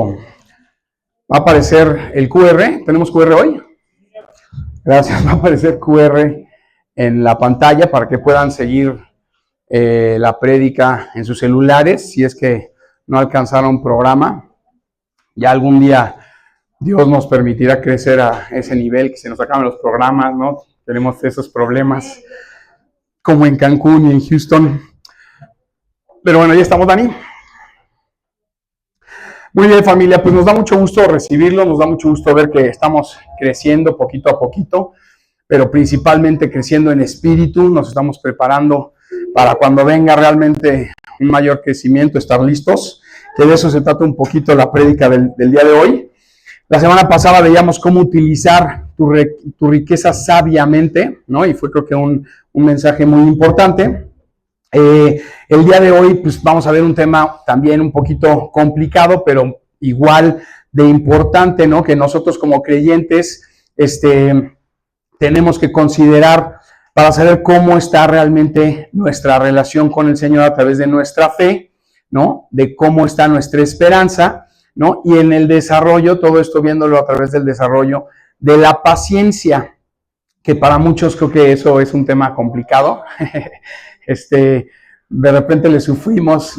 Va a aparecer el QR. ¿Tenemos QR hoy? Gracias. Va a aparecer QR en la pantalla para que puedan seguir la prédica en sus celulares, si es que no alcanzaron programa. Ya algún día Dios nos permitirá crecer a ese nivel, que se nos acaben los programas, ¿no? Tenemos esos problemas como en Cancún y en Houston. Pero bueno, ya estamos, Dani. Muy bien, familia, pues nos da mucho gusto recibirlo, nos da mucho gusto ver que estamos creciendo poquito a poquito, pero principalmente creciendo en espíritu. Nos estamos preparando para cuando venga realmente un mayor crecimiento, estar listos, que de eso se trata un poquito la prédica del día de hoy. La semana pasada veíamos cómo utilizar tu riqueza sabiamente, ¿no? Y fue creo que un mensaje muy importante. El día de hoy pues vamos a ver un tema también un poquito complicado, pero igual de importante, ¿no? Que nosotros como creyentes tenemos que considerar para saber cómo está realmente nuestra relación con el Señor a través de nuestra fe, ¿no? De cómo está nuestra esperanza, ¿no? Y en el desarrollo, todo esto viéndolo a través del desarrollo de la paciencia, que para muchos creo que eso es un tema complicado. De repente le sufrimos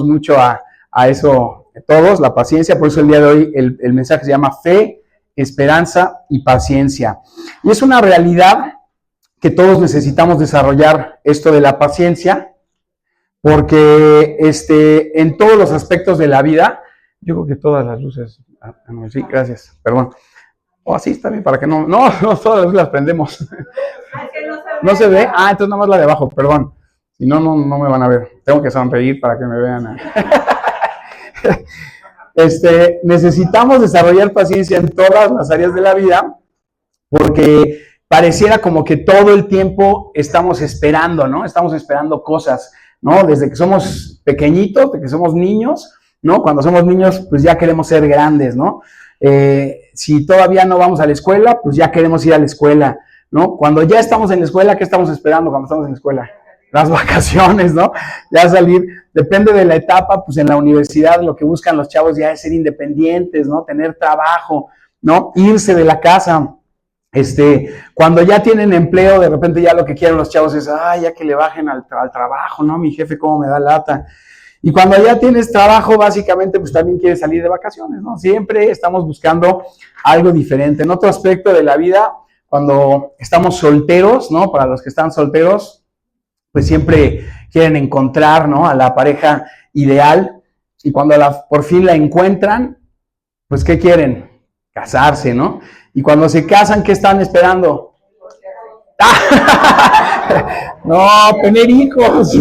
mucho a eso todos, la paciencia. Por eso el día de hoy el mensaje se llama fe, esperanza y paciencia. Y es una realidad que todos necesitamos desarrollar esto de la paciencia, porque en todos los aspectos de la vida, yo creo que todas las luces, no, sí, gracias, perdón. Así está bien, para que no, todas las luces las prendemos. ¿No se ve? Entonces nada más la de abajo, perdón. Si no, no me van a ver. Tengo que sonreír para que me vean. Necesitamos desarrollar paciencia en todas las áreas de la vida, porque pareciera como que todo el tiempo estamos esperando, ¿no? Estamos esperando cosas, ¿no? Desde que somos pequeñitos, desde que somos niños, ¿no? Cuando somos niños, pues ya queremos ser grandes, ¿no? Si todavía no vamos a la escuela, pues ya queremos ir a la escuela, ¿no? Cuando ya estamos en la escuela, ¿qué estamos esperando cuando estamos en la escuela? Las vacaciones, ¿no? Ya salir, depende de la etapa, pues en la universidad lo que buscan los chavos ya es ser independientes, ¿no? Tener trabajo, ¿no? Irse de la casa. Cuando ya tienen empleo, de repente ya lo que quieren los chavos es, ya que le bajen al trabajo, ¿no? Mi jefe cómo me da lata. Y cuando ya tienes trabajo, básicamente, pues también quieres salir de vacaciones, ¿no? Siempre estamos buscando algo diferente. En otro aspecto de la vida, cuando estamos solteros, ¿no? Para los que están solteros, pues siempre quieren encontrar, ¿no? A la pareja ideal. Y cuando por fin la encuentran, pues ¿qué quieren? Casarse, ¿no? Y cuando se casan, ¿qué están esperando? No, tener hijos.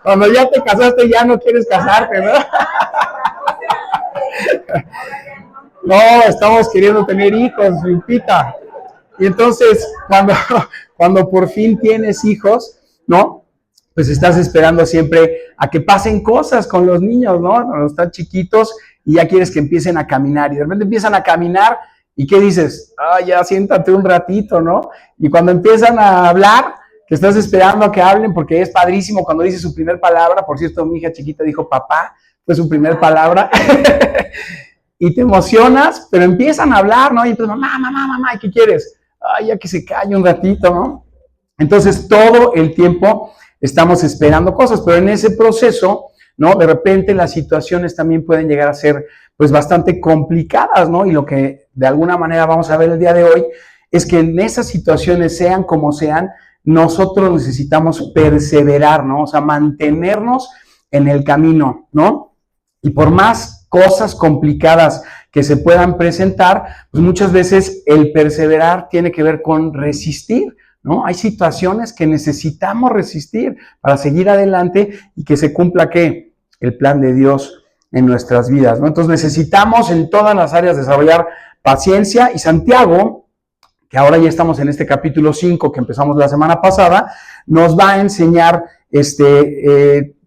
Cuando ya te casaste ya no quieres casarte, ¿no? No, estamos queriendo tener hijos, Lupita. Y entonces, cuando por fin tienes hijos, ¿no? Pues estás esperando siempre a que pasen cosas con los niños, ¿no? Cuando están chiquitos y ya quieres que empiecen a caminar. Y de repente empiezan a caminar y ¿qué dices? Ya siéntate un ratito, ¿no? Y cuando empiezan a hablar, que estás esperando a que hablen porque es padrísimo cuando dice su primer palabra. Por cierto, mi hija chiquita dijo papá, fue su primer palabra. Y te emocionas, pero empiezan a hablar, ¿no? Y entonces, mamá, ¿qué quieres? Ya que se calle un ratito, ¿no? Entonces, todo el tiempo estamos esperando cosas, pero en ese proceso, ¿no? De repente las situaciones también pueden llegar a ser, pues, bastante complicadas, ¿no? Y lo que de alguna manera vamos a ver el día de hoy es que en esas situaciones, sean como sean, nosotros necesitamos perseverar, ¿no? O sea, mantenernos en el camino, ¿no? Y por más cosas complicadas que se puedan presentar, pues muchas veces el perseverar tiene que ver con resistir, ¿no? Hay situaciones que necesitamos resistir para seguir adelante y que se cumpla, ¿qué? El plan de Dios en nuestras vidas, ¿no? Entonces necesitamos en todas las áreas desarrollar paciencia, y Santiago, que ahora ya estamos en este capítulo 5 que empezamos la semana pasada, nos va a enseñar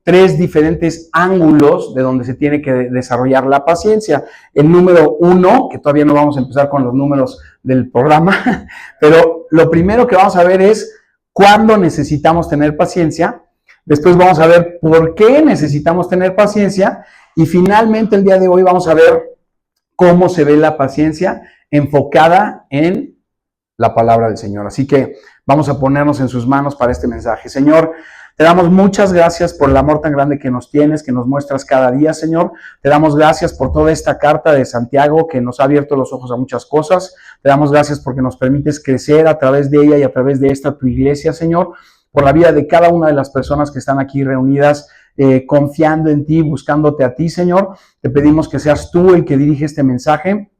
tres diferentes ángulos de donde se tiene que desarrollar la paciencia. El número 1, que todavía no vamos a empezar con los números del programa, pero lo primero que vamos a ver es cuándo necesitamos tener paciencia. Después vamos a ver por qué necesitamos tener paciencia Y finalmente el día de hoy vamos a ver cómo se ve la paciencia enfocada en la palabra del Señor. Así que vamos a ponernos en sus manos para este mensaje. Señor, te damos muchas gracias por el amor tan grande que nos tienes, que nos muestras cada día, Señor. Te damos gracias por toda esta carta de Santiago que nos ha abierto los ojos a muchas cosas. Te damos gracias porque nos permites crecer a través de ella y a través de esta tu iglesia, Señor, por la vida de cada una de las personas que están aquí reunidas, confiando en ti, buscándote a ti, Señor. Te pedimos que seas tú el que dirige este mensaje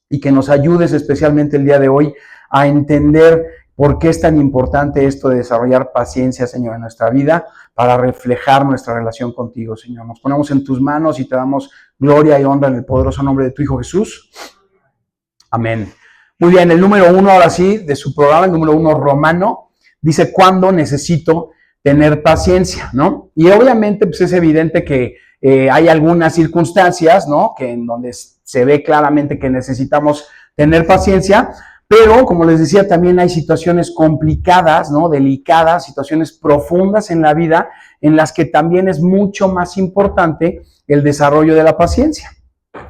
y que nos ayudes especialmente el día de hoy a entender por qué es tan importante esto de desarrollar paciencia, Señor, en nuestra vida para reflejar nuestra relación contigo, Señor. Nos ponemos en tus manos y te damos gloria y honra en el poderoso nombre de tu Hijo Jesús. Amén. Muy bien, el número 1, ahora sí, de su programa, el número 1 romano, dice, ¿cuándo necesito tener paciencia? ¿No? Y obviamente pues es evidente que hay algunas circunstancias, ¿no? Que en donde se ve claramente que necesitamos tener paciencia, pero como les decía, también hay situaciones complicadas, ¿no? Delicadas, situaciones profundas en la vida en las que también es mucho más importante el desarrollo de la paciencia.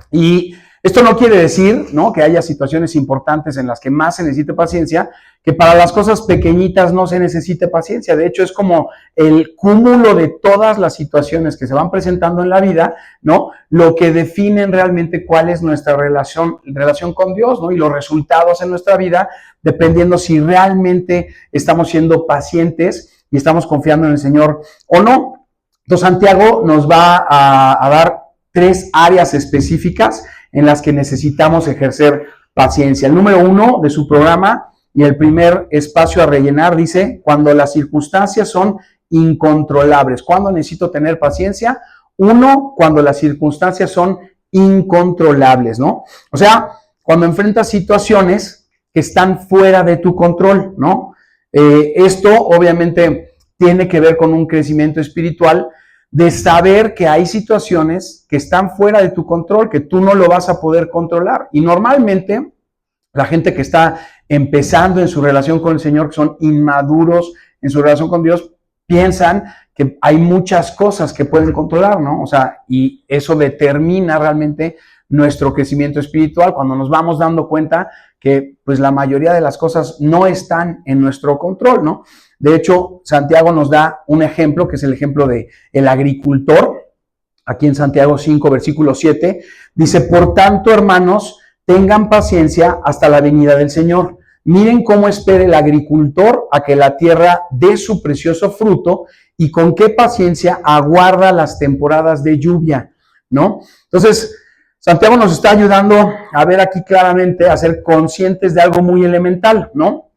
Y esto no quiere decir, ¿no?, que haya situaciones importantes en las que más se necesite paciencia, que para las cosas pequeñitas no se necesite paciencia. De hecho, es como el cúmulo de todas las situaciones que se van presentando en la vida, ¿no?, lo que definen realmente cuál es nuestra relación con Dios, ¿no?, y los resultados en nuestra vida, dependiendo si realmente estamos siendo pacientes y estamos confiando en el Señor o no. Entonces, Santiago nos va a dar 3 áreas específicas en las que necesitamos ejercer paciencia. El número 1 de su programa y el primer espacio a rellenar dice, cuando las circunstancias son incontrolables. ¿Cuándo necesito tener paciencia? 1, cuando las circunstancias son incontrolables, ¿no? O sea, cuando enfrentas situaciones que están fuera de tu control, ¿no? Esto obviamente tiene que ver con un crecimiento espiritual, de saber que hay situaciones que están fuera de tu control, que tú no lo vas a poder controlar. Y normalmente la gente que está empezando en su relación con el Señor, que son inmaduros en su relación con Dios, piensan que hay muchas cosas que pueden controlar, ¿no? O sea, y eso determina realmente nuestro crecimiento espiritual cuando nos vamos dando cuenta que pues la mayoría de las cosas no están en nuestro control, ¿no? De hecho, Santiago nos da un ejemplo, que es el ejemplo de el agricultor. Aquí en Santiago 5, versículo 7, dice, por tanto, hermanos, tengan paciencia hasta la venida del Señor. Miren cómo espera el agricultor a que la tierra dé su precioso fruto y con qué paciencia aguarda las temporadas de lluvia, ¿no? Entonces, Santiago nos está ayudando a ver aquí claramente, a ser conscientes de algo muy elemental, ¿no?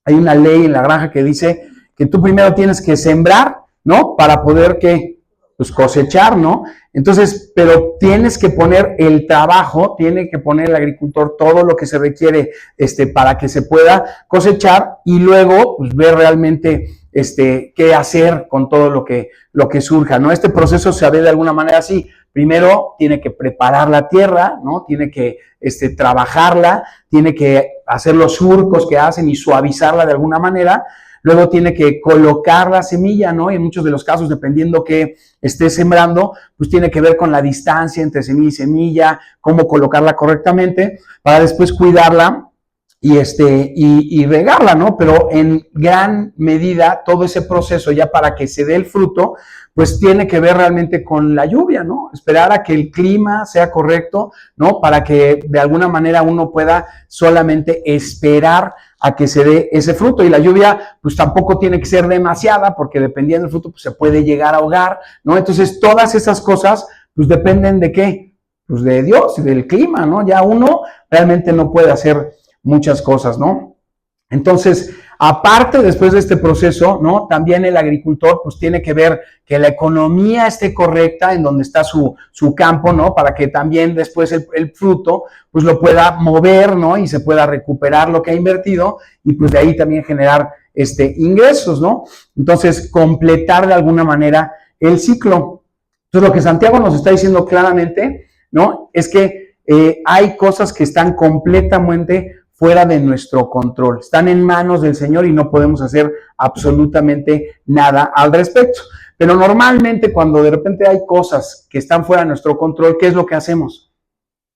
Hay una ley en la granja que dice que tú primero tienes que sembrar, ¿no? Para poder que pues cosechar, ¿no? Entonces, pero tienes que poner el trabajo, tiene que poner el agricultor todo lo que se requiere para que se pueda cosechar y luego pues ver realmente qué hacer con todo lo que surja, ¿no? Este proceso se ve de alguna manera así. Primero tiene que preparar la tierra, ¿no? Tiene que trabajarla, tiene que hacer los surcos que hacen y suavizarla de alguna manera. Luego tiene que colocar la semilla, ¿no? Y en muchos de los casos, dependiendo que esté sembrando, pues tiene que ver con la distancia entre semilla y semilla, cómo colocarla correctamente, para después cuidarla y regarla, ¿no? Pero en gran medida, todo ese proceso ya para que se dé el fruto, pues tiene que ver realmente con la lluvia, ¿no? Esperar a que el clima sea correcto, ¿no? Para que de alguna manera uno pueda solamente esperar a que se dé ese fruto. Y la lluvia, pues tampoco tiene que ser demasiada, porque dependiendo del fruto, pues se puede llegar a ahogar, ¿no? Entonces, todas esas cosas, pues dependen de ¿qué? Pues de Dios y del clima, ¿no? Ya uno realmente no puede hacer muchas cosas, ¿no? Entonces, aparte, después de este proceso, ¿no? También el agricultor, pues tiene que ver que la economía esté correcta en donde está su campo, ¿no? Para que también después el fruto, pues lo pueda mover, ¿no? Y se pueda recuperar lo que ha invertido y pues de ahí también generar ingresos, ¿no? Entonces, completar de alguna manera el ciclo. Entonces, lo que Santiago nos está diciendo claramente, ¿no? Es que hay cosas que están completamente fuera de nuestro control, están en manos del Señor y no podemos hacer absolutamente nada al respecto. Pero normalmente cuando de repente hay cosas que están fuera de nuestro control, ¿qué es lo que hacemos?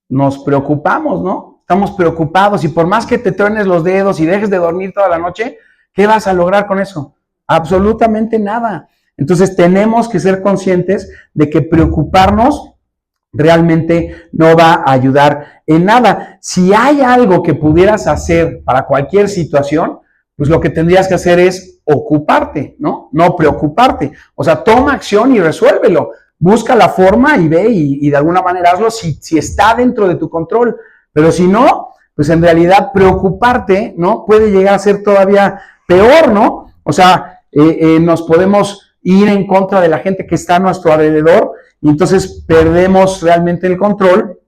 Nos preocupamos, ¿no? Estamos preocupados y por más que te truenes los dedos y dejes de dormir toda la noche, ¿qué vas a lograr con eso? Absolutamente nada. Entonces tenemos que ser conscientes de que preocuparnos realmente no va a ayudar en nada. Si hay algo que pudieras hacer para cualquier situación, pues lo que tendrías que hacer es ocuparte, ¿no? No preocuparte. O sea, toma acción y resuélvelo. Busca la forma y ve y de alguna manera hazlo si está dentro de tu control. Pero si no, pues en realidad preocuparte, ¿no? Puede llegar a ser todavía peor, ¿no? O sea, nos podemos ir en contra de la gente que está a nuestro alrededor y entonces perdemos realmente el control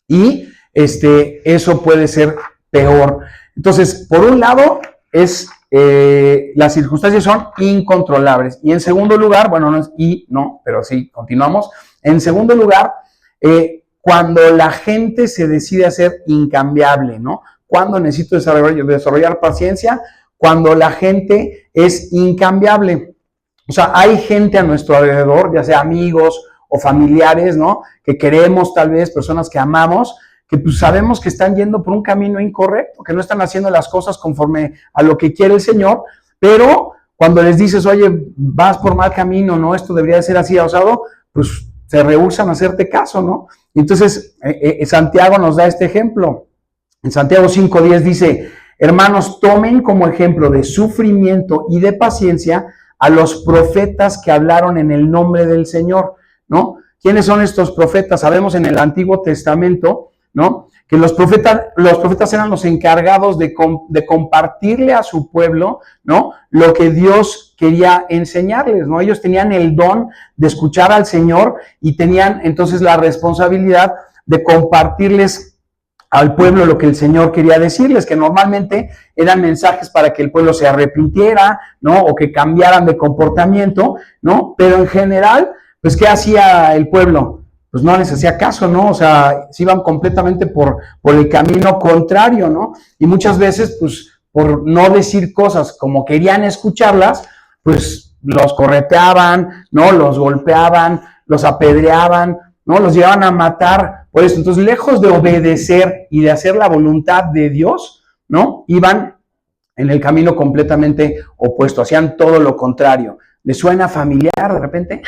y eso puede ser peor. Entonces, por un lado, las circunstancias son incontrolables. Y en segundo lugar, bueno, pero sí, continuamos. En segundo lugar, cuando la gente se decide a ser incambiable, ¿no? Cuando necesito desarrollar paciencia, cuando la gente es incambiable. O sea, hay gente a nuestro alrededor, ya sea amigos o familiares, ¿no? Que queremos tal vez, personas que amamos, que pues sabemos que están yendo por un camino incorrecto, que no están haciendo las cosas conforme a lo que quiere el Señor, pero cuando les dices, oye, vas por mal camino, ¿no? Esto debería de ser así, osado, pues se rehúsan a hacerte caso, ¿no? Entonces, Santiago nos da este ejemplo. En Santiago 5:10 dice, hermanos, tomen como ejemplo de sufrimiento y de paciencia a los profetas que hablaron en el nombre del Señor, ¿no? ¿Quiénes son estos profetas? Sabemos en el Antiguo Testamento, ¿no? Que los profetas eran los encargados de compartirle a su pueblo, ¿no? Lo que Dios quería enseñarles, ¿no? Ellos tenían el don de escuchar al Señor y tenían entonces la responsabilidad de compartirles al pueblo lo que el Señor quería decirles, que normalmente eran mensajes para que el pueblo se arrepintiera, ¿no? O que cambiaran de comportamiento, ¿no? Pero en general, pues, ¿qué hacía el pueblo? Pues no les hacía caso, ¿no? O sea, se iban completamente por el camino contrario, ¿no? Y muchas veces, pues, por no decir cosas como querían escucharlas, pues los correteaban, ¿no? Los golpeaban, los apedreaban, ¿no? Los llevaban a matar por eso. Entonces, lejos de obedecer y de hacer la voluntad de Dios, ¿no? Iban en el camino completamente opuesto, hacían todo lo contrario. ¿Les suena familiar de repente?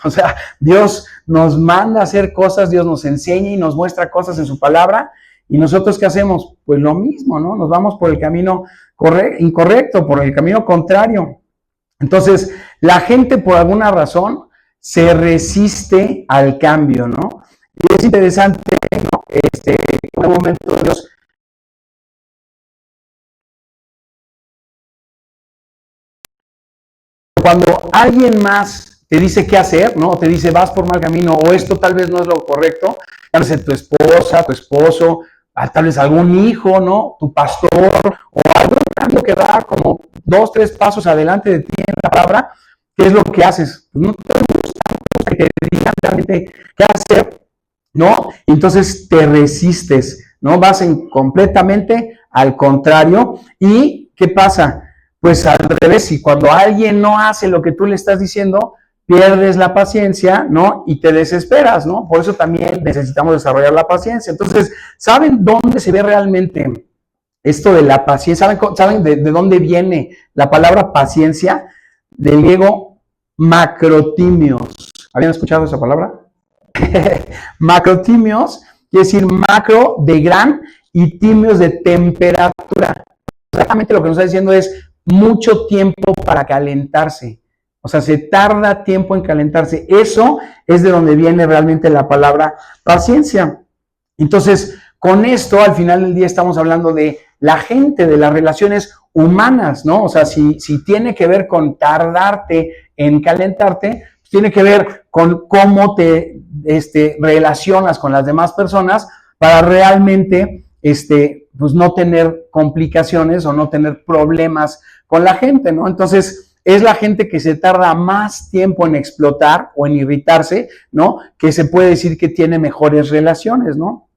O sea, Dios nos manda a hacer cosas, Dios nos enseña y nos muestra cosas en su palabra, y nosotros ¿qué hacemos? Pues lo mismo, ¿no? Nos vamos por el camino incorrecto, por el camino contrario. Entonces, la gente por alguna razón se resiste al cambio, ¿no? Y es interesante, ¿no? En un momento Dios cuando alguien más te dice qué hacer, ¿no? Te dice vas por mal camino o esto tal vez no es lo correcto, ya sea tu esposa, tu esposo, tal vez algún hijo, ¿no? Tu pastor o algún cambio que da como 2, 3 pasos adelante de ti en la palabra, ¿qué es lo que haces? Pues no te gusta que te digan realmente qué hacer, ¿no? Entonces te resistes, ¿no? Vas completamente al contrario. ¿Y qué pasa? Pues al revés, y cuando alguien no hace lo que tú le estás diciendo, pierdes la paciencia, ¿no? Y te desesperas, ¿no? Por eso también necesitamos desarrollar la paciencia. Entonces, ¿saben dónde se ve realmente esto de la paciencia? ¿Saben de dónde viene la palabra paciencia? Del griego macrotimios. ¿Habían escuchado esa palabra? Macrotimios quiere decir macro de gran y timios de temperatura. Exactamente lo que nos está diciendo es mucho tiempo para calentarse. O sea, se tarda tiempo en calentarse. Eso es de donde viene realmente la palabra paciencia. Entonces, con esto, al final del día, estamos hablando de la gente, de las relaciones humanas, ¿no? O sea, si tiene que ver con tardarte en calentarte, pues tiene que ver con cómo te relacionas con las demás personas para realmente pues no tener complicaciones o no tener problemas con la gente, ¿no? Entonces, es la gente que se tarda más tiempo en explotar o en irritarse, ¿no? Que se puede decir que tiene mejores relaciones, ¿no?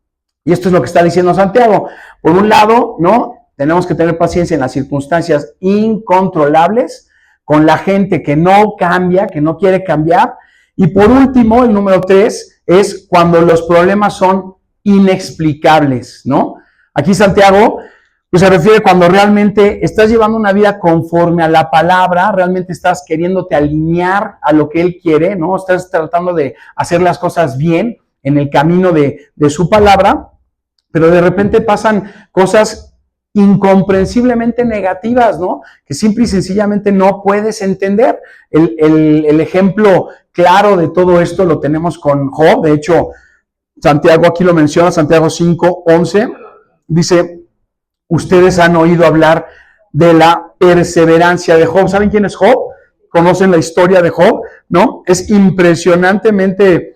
Y esto es lo que está diciendo Santiago. Por un lado, ¿no? Tenemos que tener paciencia en las circunstancias incontrolables, con la gente que no cambia, que no quiere cambiar. Y por último, el número 3 es cuando los problemas son inexplicables, ¿no? Aquí Santiago pues se refiere cuando realmente estás llevando una vida conforme a la palabra, realmente estás queriéndote alinear a lo que Él quiere, ¿no? Estás tratando de hacer las cosas bien en el camino de su palabra, pero de repente pasan cosas incomprensiblemente negativas, ¿no? Que simple y sencillamente no puedes entender. El ejemplo claro de todo esto lo tenemos con Job. De hecho, Santiago aquí lo menciona, Santiago 5:11, dice: ustedes han oído hablar de la perseverancia de Job. ¿Saben quién es Job? ¿Conocen la historia de Job? ¿No? Es impresionantemente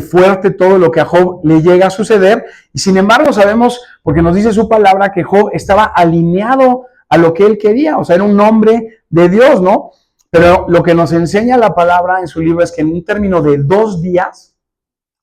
fuerte todo lo que a Job le llega a suceder, y sin embargo sabemos, porque nos dice su palabra, que Job estaba alineado a lo que él quería, o sea, era un hombre de Dios, ¿no? Pero lo que nos enseña la palabra en su libro es que en un término de 2 días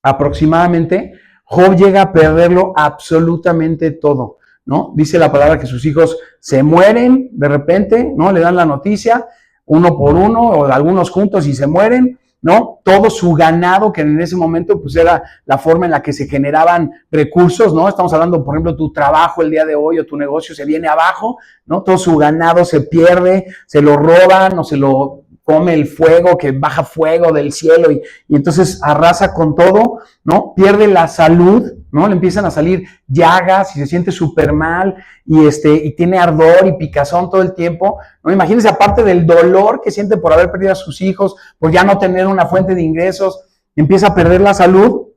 aproximadamente, Job llega a perderlo absolutamente todo, ¿no? Dice la palabra que sus hijos se mueren de repente, ¿no? Le dan la noticia, uno por uno, o algunos juntos, y se mueren, ¿no? Todo su ganado, que en ese momento pues era la forma en la que se generaban recursos, ¿no? Estamos hablando, por ejemplo, tu trabajo el día de hoy o tu negocio se viene abajo, ¿no? Todo su ganado se pierde, se lo roban o se lo come el fuego, que baja fuego del cielo y entonces arrasa con todo, ¿no? Pierde la salud, ¿no? Le empiezan a salir llagas y se siente súper mal y tiene ardor y picazón todo el tiempo, ¿no? Imagínense, aparte del dolor que siente por haber perdido a sus hijos, por ya no tener una fuente de ingresos, empieza a perder la salud.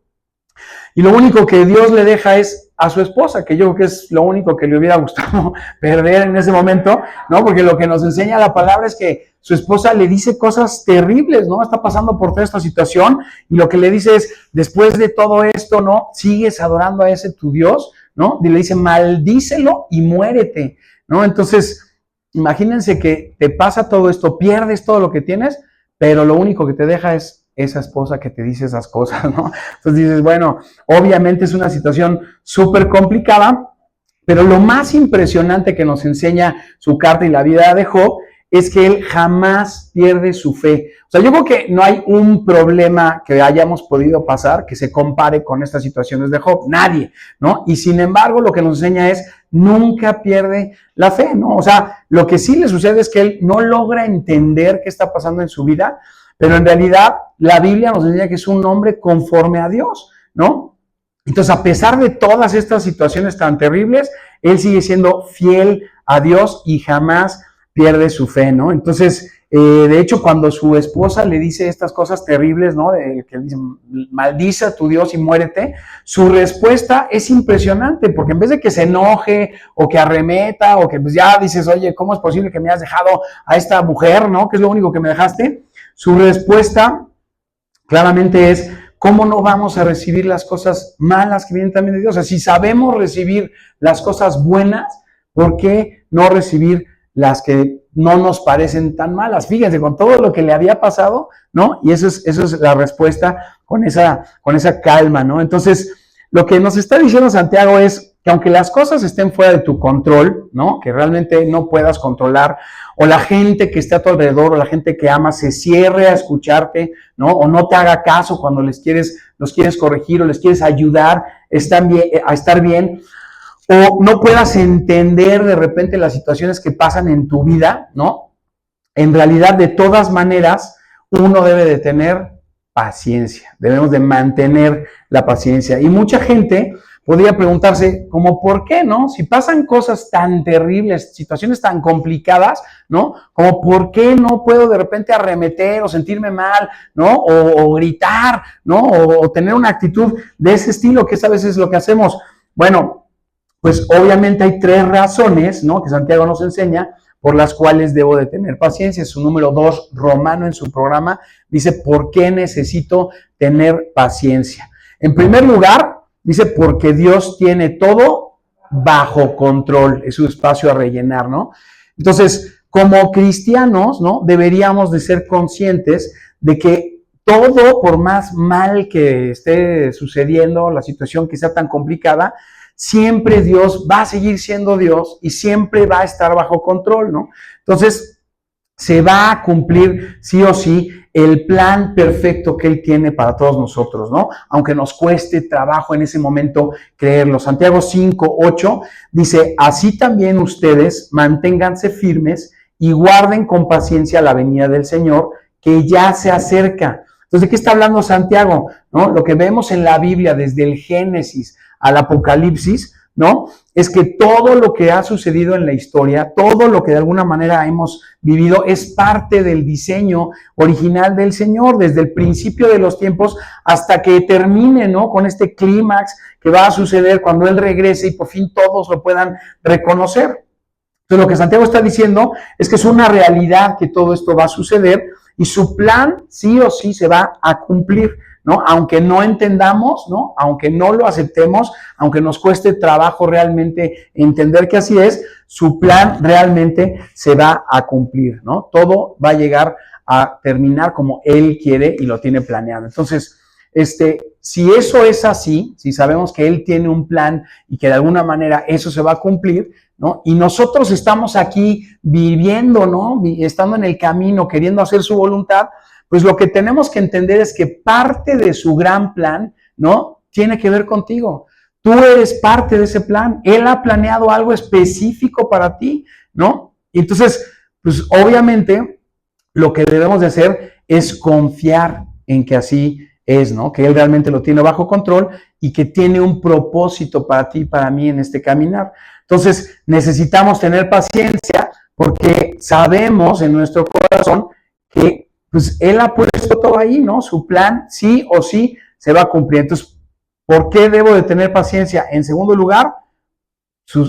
Y lo único que Dios le deja es a su esposa, que yo creo que es lo único que le hubiera gustado perder en ese momento, ¿no? Porque lo que nos enseña la palabra es que su esposa le dice cosas terribles, ¿no? Está pasando por toda esta situación y lo que le dice es: después de todo esto, ¿no? Sigues adorando a ese tu Dios, ¿no? Y le dice: maldícelo y muérete, ¿no? Entonces, imagínense que te pasa todo esto, pierdes todo lo que tienes, pero lo único que te deja es esa esposa que te dice esas cosas, ¿no? Entonces dices, bueno, obviamente es una situación súper complicada, pero lo más impresionante que nos enseña su carta y la vida de Job es que él jamás pierde su fe. O sea, yo creo que no hay un problema que hayamos podido pasar que se compare con estas situaciones de Job. Nadie, ¿no? Y sin embargo, lo que nos enseña es nunca pierde la fe, ¿no? O sea, lo que sí le sucede es que él no logra entender qué está pasando en su vida, pero en realidad la Biblia nos enseña que es un hombre conforme a Dios, ¿no? Entonces, a pesar de todas estas situaciones tan terribles, él sigue siendo fiel a Dios y jamás pierde su fe, ¿no? Entonces, de hecho, cuando su esposa le dice estas cosas terribles, ¿no? Que dice: maldice a tu Dios y muérete, su respuesta es impresionante, porque en vez de que se enoje o que arremeta o que pues ya dices: oye, ¿cómo es posible que me hayas dejado a esta mujer, ¿no? Que es lo único que me dejaste. Su respuesta claramente es: ¿cómo no vamos a recibir las cosas malas que vienen también de Dios? O sea, si sabemos recibir las cosas buenas, ¿por qué no recibir las que no nos parecen tan malas? Fíjense, con todo lo que le había pasado, ¿no? Y eso es la respuesta con esa calma, ¿no? Entonces, lo que nos está diciendo Santiago es que aunque las cosas estén fuera de tu control, ¿no? Que realmente no puedas controlar, o la gente que esté a tu alrededor, o la gente que amas se cierre a escucharte, ¿no? O no te haga caso cuando los quieres corregir o les quieres ayudar a estar bien, o no puedas entender de repente las situaciones que pasan en tu vida, ¿no? En realidad, de todas maneras, uno debe de tener paciencia, debemos de mantener la paciencia. Y mucha gente podría preguntarse, como, ¿por qué, no? Si pasan cosas tan terribles, situaciones tan complicadas, ¿no? Como, ¿por qué no puedo de repente arremeter o sentirme mal, ¿no? O gritar, ¿no? O tener una actitud de ese estilo, que a veces es lo que hacemos. Bueno, pues obviamente hay 3 razones, ¿no? Que Santiago nos enseña por las cuales debo de tener paciencia. Su número 2, Romano, en su programa, dice: ¿por qué necesito tener paciencia? En primer lugar, dice: porque Dios tiene todo bajo control. Es su espacio a rellenar, ¿no? Entonces, como cristianos, ¿no? Deberíamos de ser conscientes de que todo, por más mal que esté sucediendo, la situación que sea tan complicada, siempre Dios va a seguir siendo Dios y siempre va a estar bajo control, ¿no? Entonces, se va a cumplir sí o sí el plan perfecto que Él tiene para todos nosotros, ¿no? Aunque nos cueste trabajo en ese momento creerlo. Santiago 5:8 dice, así también ustedes manténganse firmes y guarden con paciencia la venida del Señor, que ya se acerca. Entonces, ¿de qué está hablando Santiago? ¿No? Lo que vemos en la Biblia desde el Génesis al Apocalipsis, ¿no? Es que todo lo que ha sucedido en la historia, todo lo que de alguna manera hemos vivido es parte del diseño original del Señor, desde el principio de los tiempos hasta que termine, ¿no? Con este clímax que va a suceder cuando Él regrese y por fin todos lo puedan reconocer. Entonces, lo que Santiago está diciendo es que es una realidad que todo esto va a suceder y su plan sí o sí se va a cumplir, ¿no? Aunque no entendamos, ¿no? Aunque no lo aceptemos, aunque nos cueste trabajo realmente entender que así es, su plan realmente se va a cumplir, ¿no? Todo va a llegar a terminar como Él quiere y lo tiene planeado. Entonces, si eso es así, si sabemos que Él tiene un plan y que de alguna manera eso se va a cumplir, ¿no? Y nosotros estamos aquí viviendo, ¿no? Estando en el camino, queriendo hacer su voluntad, pues lo que tenemos que entender es que parte de su gran plan, ¿no? Tiene que ver contigo. Tú eres parte de ese plan. Él ha planeado algo específico para ti, ¿no? Y entonces, pues obviamente lo que debemos de hacer es confiar en que así es, ¿no? Que Él realmente lo tiene bajo control y que tiene un propósito para ti y para mí en este caminar. Entonces, necesitamos tener paciencia porque sabemos en nuestro corazón que pues Él ha puesto todo ahí, ¿no? Su plan sí o sí se va a cumplir. Entonces, ¿por qué debo de tener paciencia? En segundo lugar,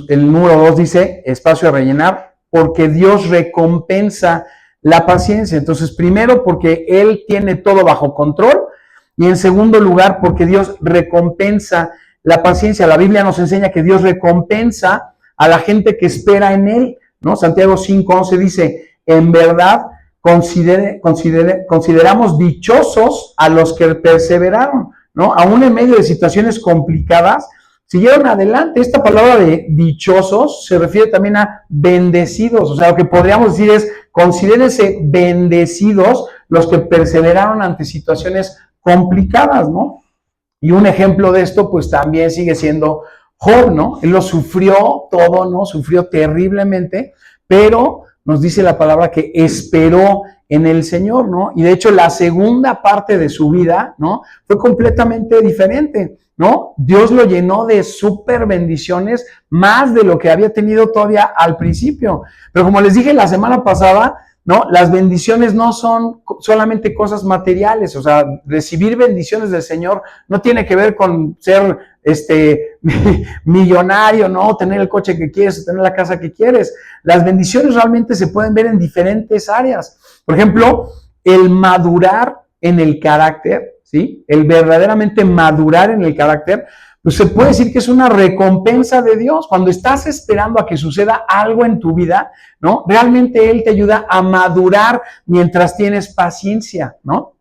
el número 2 dice, espacio a rellenar, porque Dios recompensa la paciencia. Entonces, primero, porque Él tiene todo bajo control. Y en segundo lugar, porque Dios recompensa la paciencia. La Biblia nos enseña que Dios recompensa a la gente que espera en Él, ¿no? Santiago 5:11 dice, en verdad consideramos dichosos a los que perseveraron, ¿no? Aún en medio de situaciones complicadas, siguieron adelante. Esta palabra de dichosos se refiere también a bendecidos. O sea, lo que podríamos decir es, considérense bendecidos los que perseveraron ante situaciones complicadas, ¿no? Y un ejemplo de esto, pues también sigue siendo Job, ¿no? Él lo sufrió todo, ¿no? Sufrió terriblemente, pero nos dice la palabra que esperó en el Señor, ¿no? Y de hecho la segunda parte de su vida, ¿no? Fue completamente diferente, ¿no? Dios lo llenó de súper bendiciones, más de lo que había tenido todavía al principio. Pero como les dije la semana pasada, ¿no? Las bendiciones no son solamente cosas materiales, o sea, recibir bendiciones del Señor no tiene que ver con ser millonario, ¿no? Tener el coche que quieres, tener la casa que quieres. Las bendiciones realmente se pueden ver en diferentes áreas. Por ejemplo, el madurar en el carácter, ¿sí? El verdaderamente madurar en el carácter, pues se puede decir que es una recompensa de Dios. Cuando estás esperando a que suceda algo en tu vida, ¿no? Realmente Él te ayuda a madurar mientras tienes paciencia, ¿no?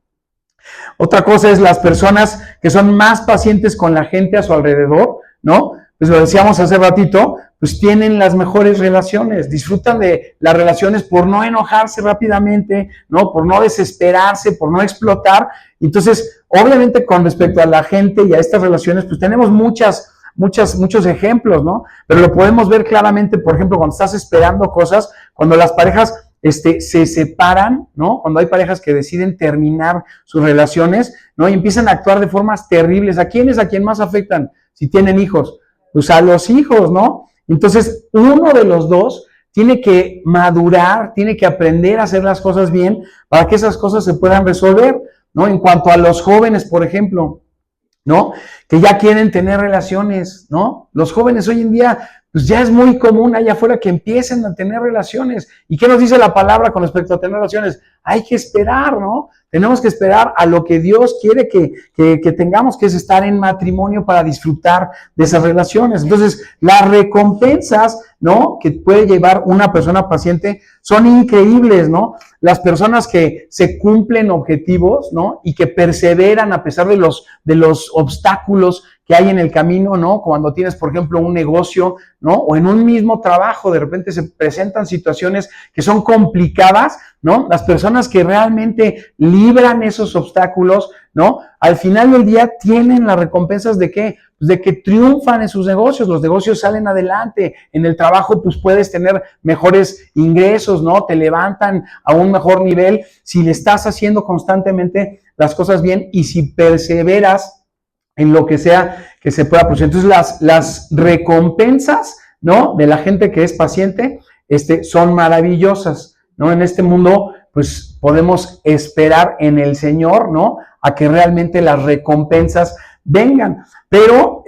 Otra cosa es las personas que son más pacientes con la gente a su alrededor, ¿no? Pues lo decíamos hace ratito, pues tienen las mejores relaciones, disfrutan de las relaciones por no enojarse rápidamente, ¿no? Por no desesperarse, por no explotar. Entonces, obviamente con respecto a la gente y a estas relaciones, pues tenemos muchos ejemplos, ¿no? Pero lo podemos ver claramente, por ejemplo, cuando estás esperando cosas, cuando las parejas se separan, ¿no? Cuando hay parejas que deciden terminar sus relaciones, ¿no? Y empiezan a actuar de formas terribles. ¿A quiénes? ¿A quién más afectan? Si tienen hijos, pues a los hijos, ¿no? Entonces, uno de los dos tiene que madurar, tiene que aprender a hacer las cosas bien para que esas cosas se puedan resolver, ¿no? En cuanto a los jóvenes, por ejemplo, ¿no? Que ya quieren tener relaciones, ¿no? Los jóvenes hoy en día, pues ya es muy común allá afuera que empiecen a tener relaciones. ¿Y qué nos dice la palabra con respecto a tener relaciones? Hay que esperar, ¿no? Tenemos que esperar a lo que Dios quiere que tengamos, que es estar en matrimonio para disfrutar de esas relaciones. Entonces, las recompensas, ¿no? Que puede llevar una persona paciente son increíbles, ¿no? Las personas que se cumplen objetivos, ¿no? Y que perseveran a pesar de los obstáculos que hay en el camino, ¿no? Cuando tienes, por ejemplo, un negocio, ¿no? O en un mismo trabajo, de repente se presentan situaciones que son complicadas, ¿no? Las personas que realmente libran esos obstáculos, ¿no? Al final del día tienen las recompensas ¿de qué? Pues de que triunfan en sus negocios, los negocios salen adelante, en el trabajo pues puedes tener mejores ingresos, ¿no? Te levantan a un mejor nivel si le estás haciendo constantemente las cosas bien y si perseveras en lo que sea que se pueda producir. Entonces las recompensas, ¿no? De la gente que es paciente, son maravillosas, ¿no? En este mundo, pues podemos esperar en el Señor, ¿no? A que realmente las recompensas vengan. Pero,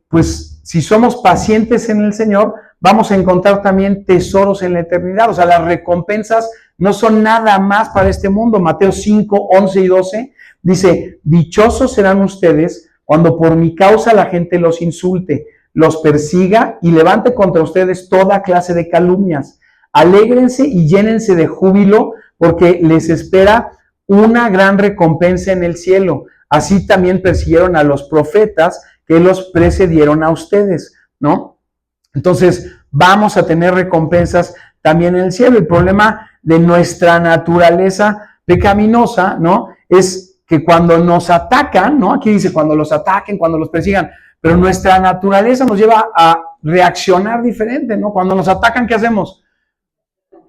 pues si somos pacientes en el Señor, vamos a encontrar también tesoros en la eternidad. O sea, las recompensas no son nada más para este mundo. Mateo 5, 11 y 12 dice, dichosos serán ustedes cuando por mi causa la gente los insulte, los persiga y levante contra ustedes toda clase de calumnias. Alégrense y llénense de júbilo porque les espera una gran recompensa en el cielo. Así también persiguieron a los profetas que los precedieron a ustedes, ¿no? Entonces, vamos a tener recompensas también en el cielo. El problema de nuestra naturaleza pecaminosa, ¿no? Es que cuando nos atacan, ¿no? Aquí dice cuando los ataquen, cuando los persigan, pero nuestra naturaleza nos lleva a reaccionar diferente, ¿no? Cuando nos atacan, ¿qué hacemos?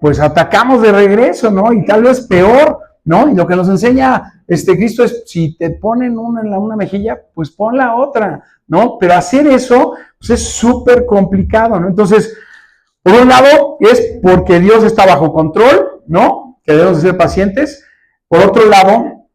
Pues atacamos de regreso, ¿no? Y tal vez peor, ¿no? Y lo que nos enseña Cristo es, si te ponen una en una mejilla, pues pon la otra, ¿no? Pero hacer eso, pues es súper complicado, ¿no? Entonces, por un lado, es porque Dios está bajo control, ¿no? Que debemos de ser pacientes. Por otro lado,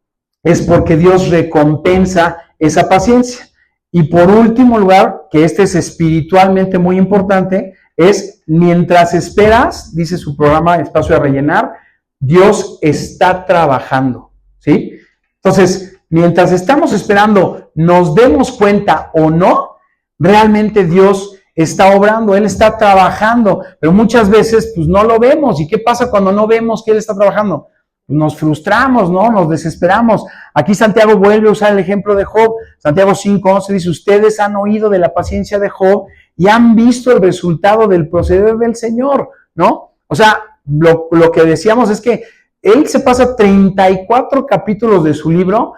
es porque Dios recompensa esa paciencia. Y por último lugar, que es espiritualmente muy importante, es mientras esperas, dice su programa Espacio a Rellenar, Dios está trabajando, ¿sí? Entonces, mientras estamos esperando, nos demos cuenta o no, realmente Dios está obrando, Él está trabajando, pero muchas veces pues no lo vemos. ¿Y qué pasa cuando no vemos que Él está trabajando? Pues nos frustramos, ¿no? Nos desesperamos. Aquí Santiago vuelve a usar el ejemplo de Job. Santiago 5:11 dice, ustedes han oído de la paciencia de Job y han visto el resultado del proceder del Señor, ¿no? O sea, lo que decíamos es que él se pasa 34 capítulos de su libro,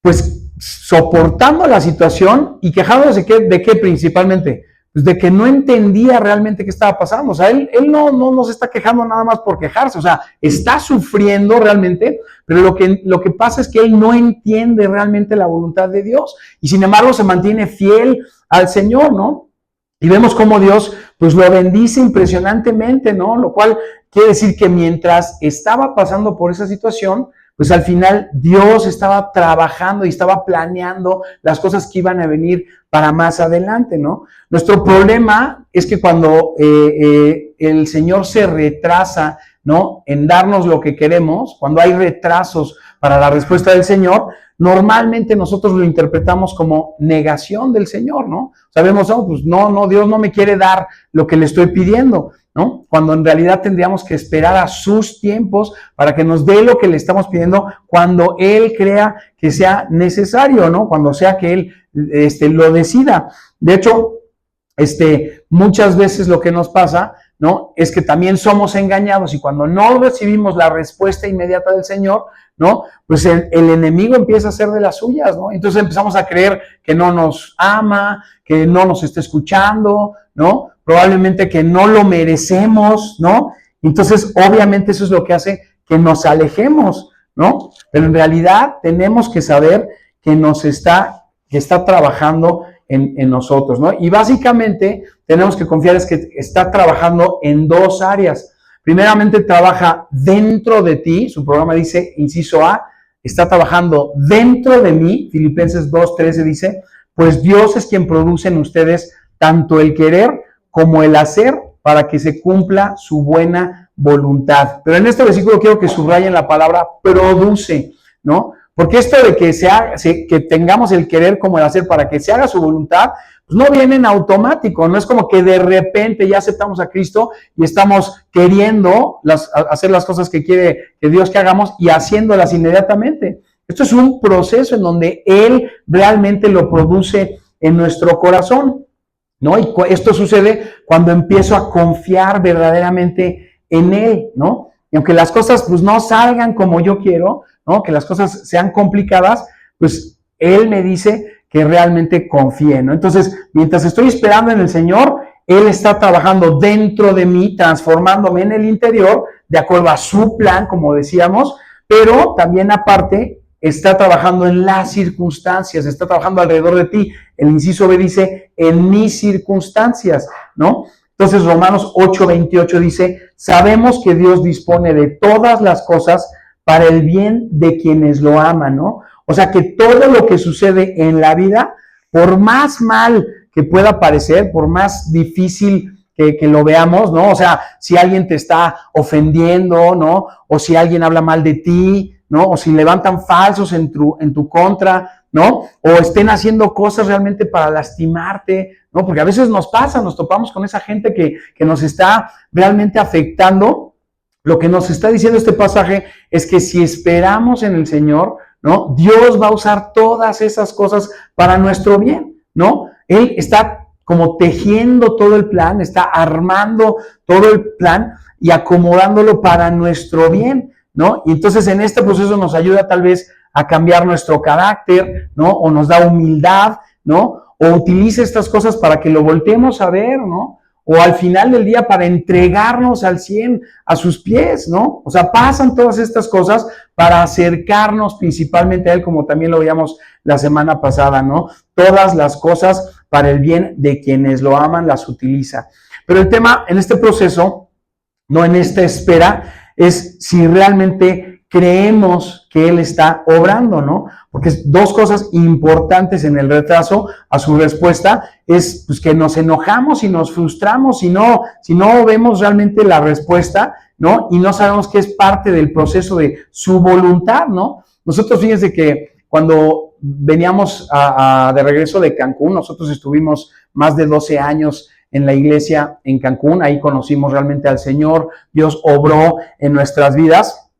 pues soportando la situación y quejándose de qué principalmente, pues de que no entendía realmente qué estaba pasando. O sea, él no se está quejando nada más por quejarse, o sea, está sufriendo realmente, pero lo que pasa es que él no entiende realmente la voluntad de Dios y sin embargo se mantiene fiel al Señor, ¿no? Y vemos cómo Dios pues lo bendice impresionantemente, ¿no? Lo cual quiere decir que mientras estaba pasando por esa situación, pues al final Dios estaba trabajando y estaba planeando las cosas que iban a venir para más adelante, ¿no? Nuestro problema es que cuando el Señor se retrasa, ¿no? En darnos lo que queremos, cuando hay retrasos para la respuesta del Señor, normalmente nosotros lo interpretamos como negación del Señor, ¿no? Sabemos, no, pues no, Dios no me quiere dar lo que le estoy pidiendo, ¿no? Cuando en realidad tendríamos que esperar a sus tiempos para que nos dé lo que le estamos pidiendo cuando Él crea que sea necesario, ¿no? Cuando sea que Él lo decida. De hecho, muchas veces lo que nos pasa, ¿no? Es que también somos engañados y cuando no recibimos la respuesta inmediata del Señor, ¿no? Pues el enemigo empieza a hacer de las suyas, ¿no? Entonces empezamos a creer que no nos ama, que no nos está escuchando, ¿no? Probablemente que no lo merecemos, ¿no? Entonces, obviamente eso es lo que hace que nos alejemos, ¿no? Pero en realidad tenemos que saber que está trabajando en nosotros, ¿no? Y básicamente tenemos que confiar es que está trabajando en dos áreas. Primeramente trabaja dentro de ti, su programa dice, inciso A, está trabajando dentro de mí, Filipenses 2:13 dice, pues Dios es quien produce en ustedes tanto el querer como el hacer para que se cumpla su buena voluntad. Pero en este versículo quiero que subrayen la palabra produce, ¿no? Porque esto de que tengamos el querer como el hacer para que se haga su voluntad, pues no viene en automático, no es como que de repente ya aceptamos a Cristo y estamos queriendo hacer las cosas que quiere que Dios que hagamos y haciéndolas inmediatamente. Esto es un proceso en donde Él realmente lo produce en nuestro corazón, ¿no? Y esto sucede cuando empiezo a confiar verdaderamente en Él, ¿no? Y aunque las cosas pues no salgan como yo quiero, ¿no? Que las cosas sean complicadas, pues Él me dice que realmente confíe, ¿no? Entonces, mientras estoy esperando en el Señor, Él está trabajando dentro de mí, transformándome en el interior, de acuerdo a su plan, como decíamos, pero también aparte está trabajando en las circunstancias, está trabajando alrededor de ti. El inciso B dice, en mis circunstancias, ¿no? Entonces Romanos 8:28 dice, sabemos que Dios dispone de todas las cosas para el bien de quienes lo aman, ¿no? O sea que todo lo que sucede en la vida, por más mal que pueda parecer, por más difícil que lo veamos, ¿no? O sea, si alguien te está ofendiendo, ¿no? O si alguien habla mal de ti, ¿no? O si levantan falsos en tu contra, ¿no? O estén haciendo cosas realmente para lastimarte, ¿no? Porque a veces nos pasa, nos topamos con esa gente que nos está realmente afectando. Lo que nos está diciendo este pasaje es que si esperamos en el Señor, ¿no? Dios va a usar todas esas cosas para nuestro bien, ¿no? Él está como tejiendo todo el plan, está armando todo el plan y acomodándolo para nuestro bien, ¿no? Y entonces en este proceso nos ayuda tal vez a cambiar nuestro carácter, ¿no? O nos da humildad, ¿no? O utiliza estas cosas para que lo volteemos a ver, ¿no? O al final del día para entregarnos al 100 a sus pies, ¿no? O sea, pasan todas estas cosas para acercarnos principalmente a Él, como también lo veíamos la semana pasada, ¿no? Todas las cosas para el bien de quienes lo aman las utiliza. Pero el tema en este proceso, no en esta espera, es si realmente creemos que Él está obrando, ¿no? Porque dos cosas importantes en el retraso a su respuesta es pues, que nos enojamos y nos frustramos si no vemos realmente la respuesta, ¿no? Y no sabemos que es parte del proceso de su voluntad, ¿no? Nosotros fíjense que cuando veníamos de regreso de Cancún, nosotros estuvimos más de 12 años en la iglesia en Cancún, ahí conocimos realmente al Señor, Dios obró en nuestras vidas.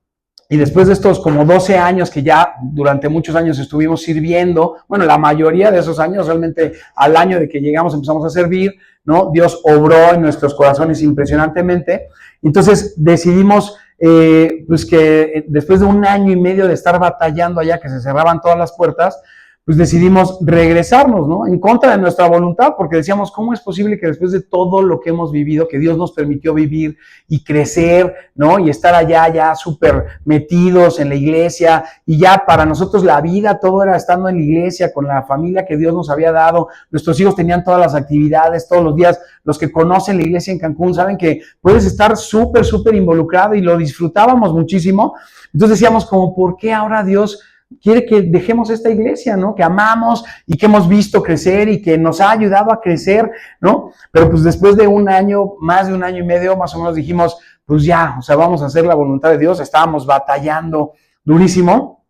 Y después de estos como 12 años que ya durante muchos años estuvimos sirviendo, bueno, la mayoría de esos años, realmente al año de que llegamos empezamos a servir, ¿no? Dios obró en nuestros corazones impresionantemente. Entonces decidimos, pues que después de 1 año y medio de estar batallando allá, que se cerraban todas las puertas, pues decidimos regresarnos, ¿no? En contra de nuestra voluntad, porque decíamos, ¿cómo es posible que después de todo lo que hemos vivido, que Dios nos permitió vivir y crecer, ¿no? Y estar allá ya súper metidos en la iglesia, y ya para nosotros la vida, todo era estando en la iglesia, con la familia que Dios nos había dado, nuestros hijos tenían todas las actividades, todos los días, los que conocen la iglesia en Cancún saben que puedes estar súper involucrado y lo disfrutábamos muchísimo. Entonces decíamos como, ¿por qué ahora Dios quiere que dejemos esta iglesia, ¿no? Que amamos y que hemos visto crecer y que nos ha ayudado a crecer, ¿no? Pero pues después de 1 año, más de 1 año y medio, más o menos dijimos, pues ya, o sea, vamos a hacer la voluntad de Dios. Estábamos batallando durísimo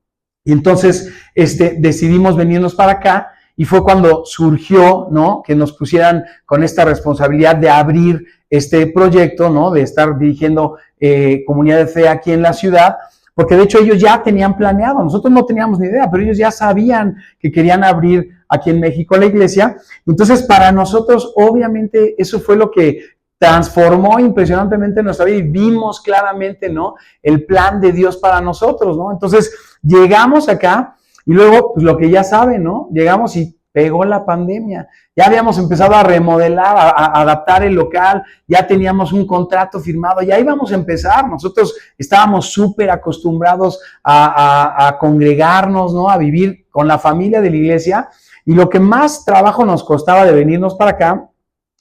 y entonces decidimos venirnos para acá y fue cuando surgió, ¿no? Que nos pusieran con esta responsabilidad de abrir este proyecto, ¿no? De estar dirigiendo comunidad de fe aquí en la ciudad. Porque de hecho ellos ya tenían planeado, nosotros no teníamos ni idea, pero ellos ya sabían que querían abrir aquí en México la iglesia. Entonces para nosotros obviamente eso fue lo que transformó impresionantemente nuestra vida y vimos claramente, ¿no? El plan de Dios para nosotros, ¿no? Entonces llegamos acá y luego pues lo que ya saben, ¿no? Llegamos y pegó la pandemia. Ya habíamos empezado a remodelar, a adaptar el local, ya teníamos un contrato firmado, ya íbamos a empezar. Nosotros estábamos súper acostumbrados a congregarnos, ¿no? A vivir con la familia de la iglesia. Y lo que más trabajo nos costaba de venirnos para acá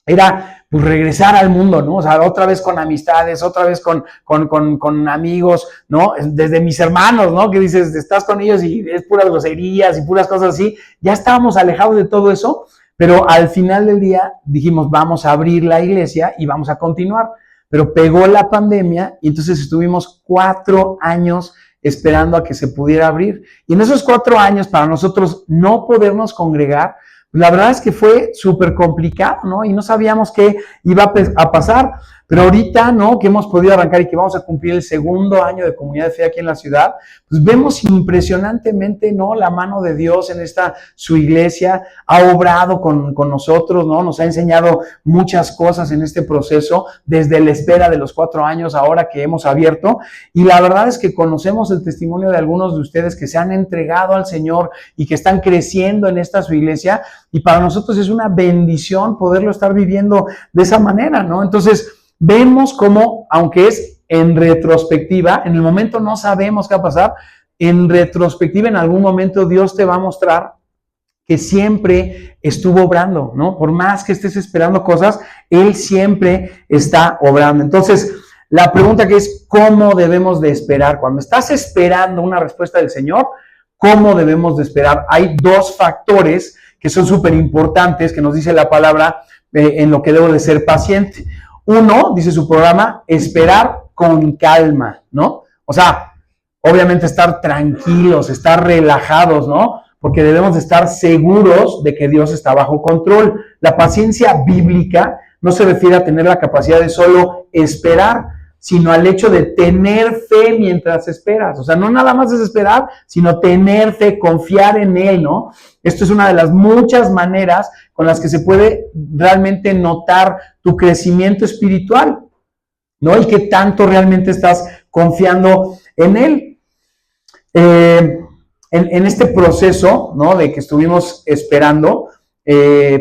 era pues regresar al mundo, ¿no? O sea, otra vez con amistades, otra vez con amigos, ¿no? Desde mis hermanos, ¿no? Que dices, estás con ellos y es puras groserías y puras cosas así. Ya estábamos alejados de todo eso, pero al final del día dijimos, vamos a abrir la iglesia y vamos a continuar. Pero pegó la pandemia y entonces estuvimos 4 años esperando a que se pudiera abrir. Y en esos 4 años, para nosotros no podernos congregar, la verdad es que fue súper complicado, ¿no? Y no sabíamos qué iba a pasar, Pero ahorita, ¿no? Que hemos podido arrancar y que vamos a cumplir el segundo año de Comunidad de Fe aquí en la ciudad, pues vemos impresionantemente, ¿no? La mano de Dios en esta, su iglesia, ha obrado con nosotros, ¿no? Nos ha enseñado muchas cosas en este proceso, desde la espera de los 4 años ahora que hemos abierto. Y la verdad es que conocemos el testimonio de algunos de ustedes que se han entregado al Señor y que están creciendo en esta su iglesia. Y para nosotros es una bendición poderlo estar viviendo de esa manera, ¿no? Entonces, vemos cómo, aunque es en retrospectiva, en el momento no sabemos qué va a pasar, en retrospectiva en algún momento Dios te va a mostrar que siempre estuvo obrando, ¿no? Por más que estés esperando cosas, Él siempre está obrando. Entonces, la pregunta que es, ¿cómo debemos de esperar? Cuando estás esperando una respuesta del Señor, ¿cómo debemos de esperar? Hay 2 factores que son súper importantes, que nos dice la palabra en lo que debo de ser paciente. Uno, dice su programa, esperar con calma, ¿no? O sea, obviamente estar tranquilos, estar relajados, ¿no? Porque debemos de estar seguros de que Dios está bajo control. La paciencia bíblica no se refiere a tener la capacidad de solo esperar, sino al hecho de tener fe mientras esperas. O sea, no nada más es esperar, sino tener fe, confiar en Él, ¿no? Esto es una de las muchas maneras con las que se puede realmente notar tu crecimiento espiritual, ¿no? Y qué tanto realmente estás confiando en Él. En este proceso, ¿no? De que estuvimos esperando,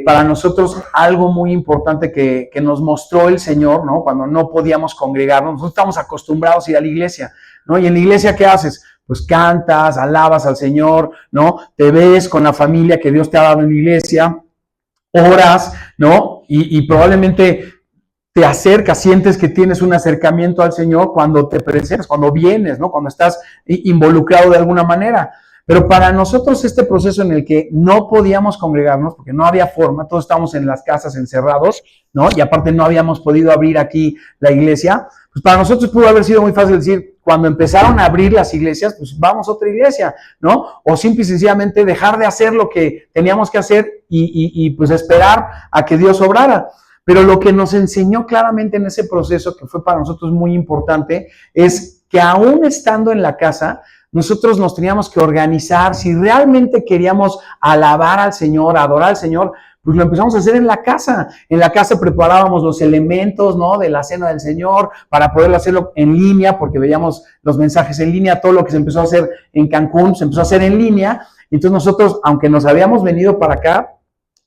para nosotros algo muy importante que nos mostró el Señor, ¿no? Cuando no podíamos congregarnos, nosotros estamos acostumbrados a ir a la iglesia, ¿no? Y en la iglesia, ¿qué haces? Pues cantas, alabas al Señor, ¿no? Te ves con la familia que Dios te ha dado en la iglesia, oras, ¿no? Y probablemente te acercas, sientes que tienes un acercamiento al Señor cuando te presentas, cuando vienes, ¿no? Cuando estás involucrado de alguna manera. Pero para nosotros este proceso en el que no podíamos congregarnos, porque no había forma, todos estábamos en las casas encerrados, ¿no? Y aparte no habíamos podido abrir aquí la iglesia, pues para nosotros pudo haber sido muy fácil decir, cuando empezaron a abrir las iglesias, pues vamos a otra iglesia, ¿no? O simple y sencillamente dejar de hacer lo que teníamos que hacer y pues esperar a que Dios obrara. Pero lo que nos enseñó claramente en ese proceso, que fue para nosotros muy importante, es que aún estando en la casa, nosotros nos teníamos que organizar. Si realmente queríamos alabar al Señor, adorar al Señor, pues lo empezamos a hacer en la casa. En la casa preparábamos los elementos, ¿no? De la cena del Señor para poderlo hacerlo en línea, porque veíamos los mensajes en línea, todo lo que se empezó a hacer en Cancún se empezó a hacer en línea. Entonces nosotros, aunque nos habíamos venido para acá,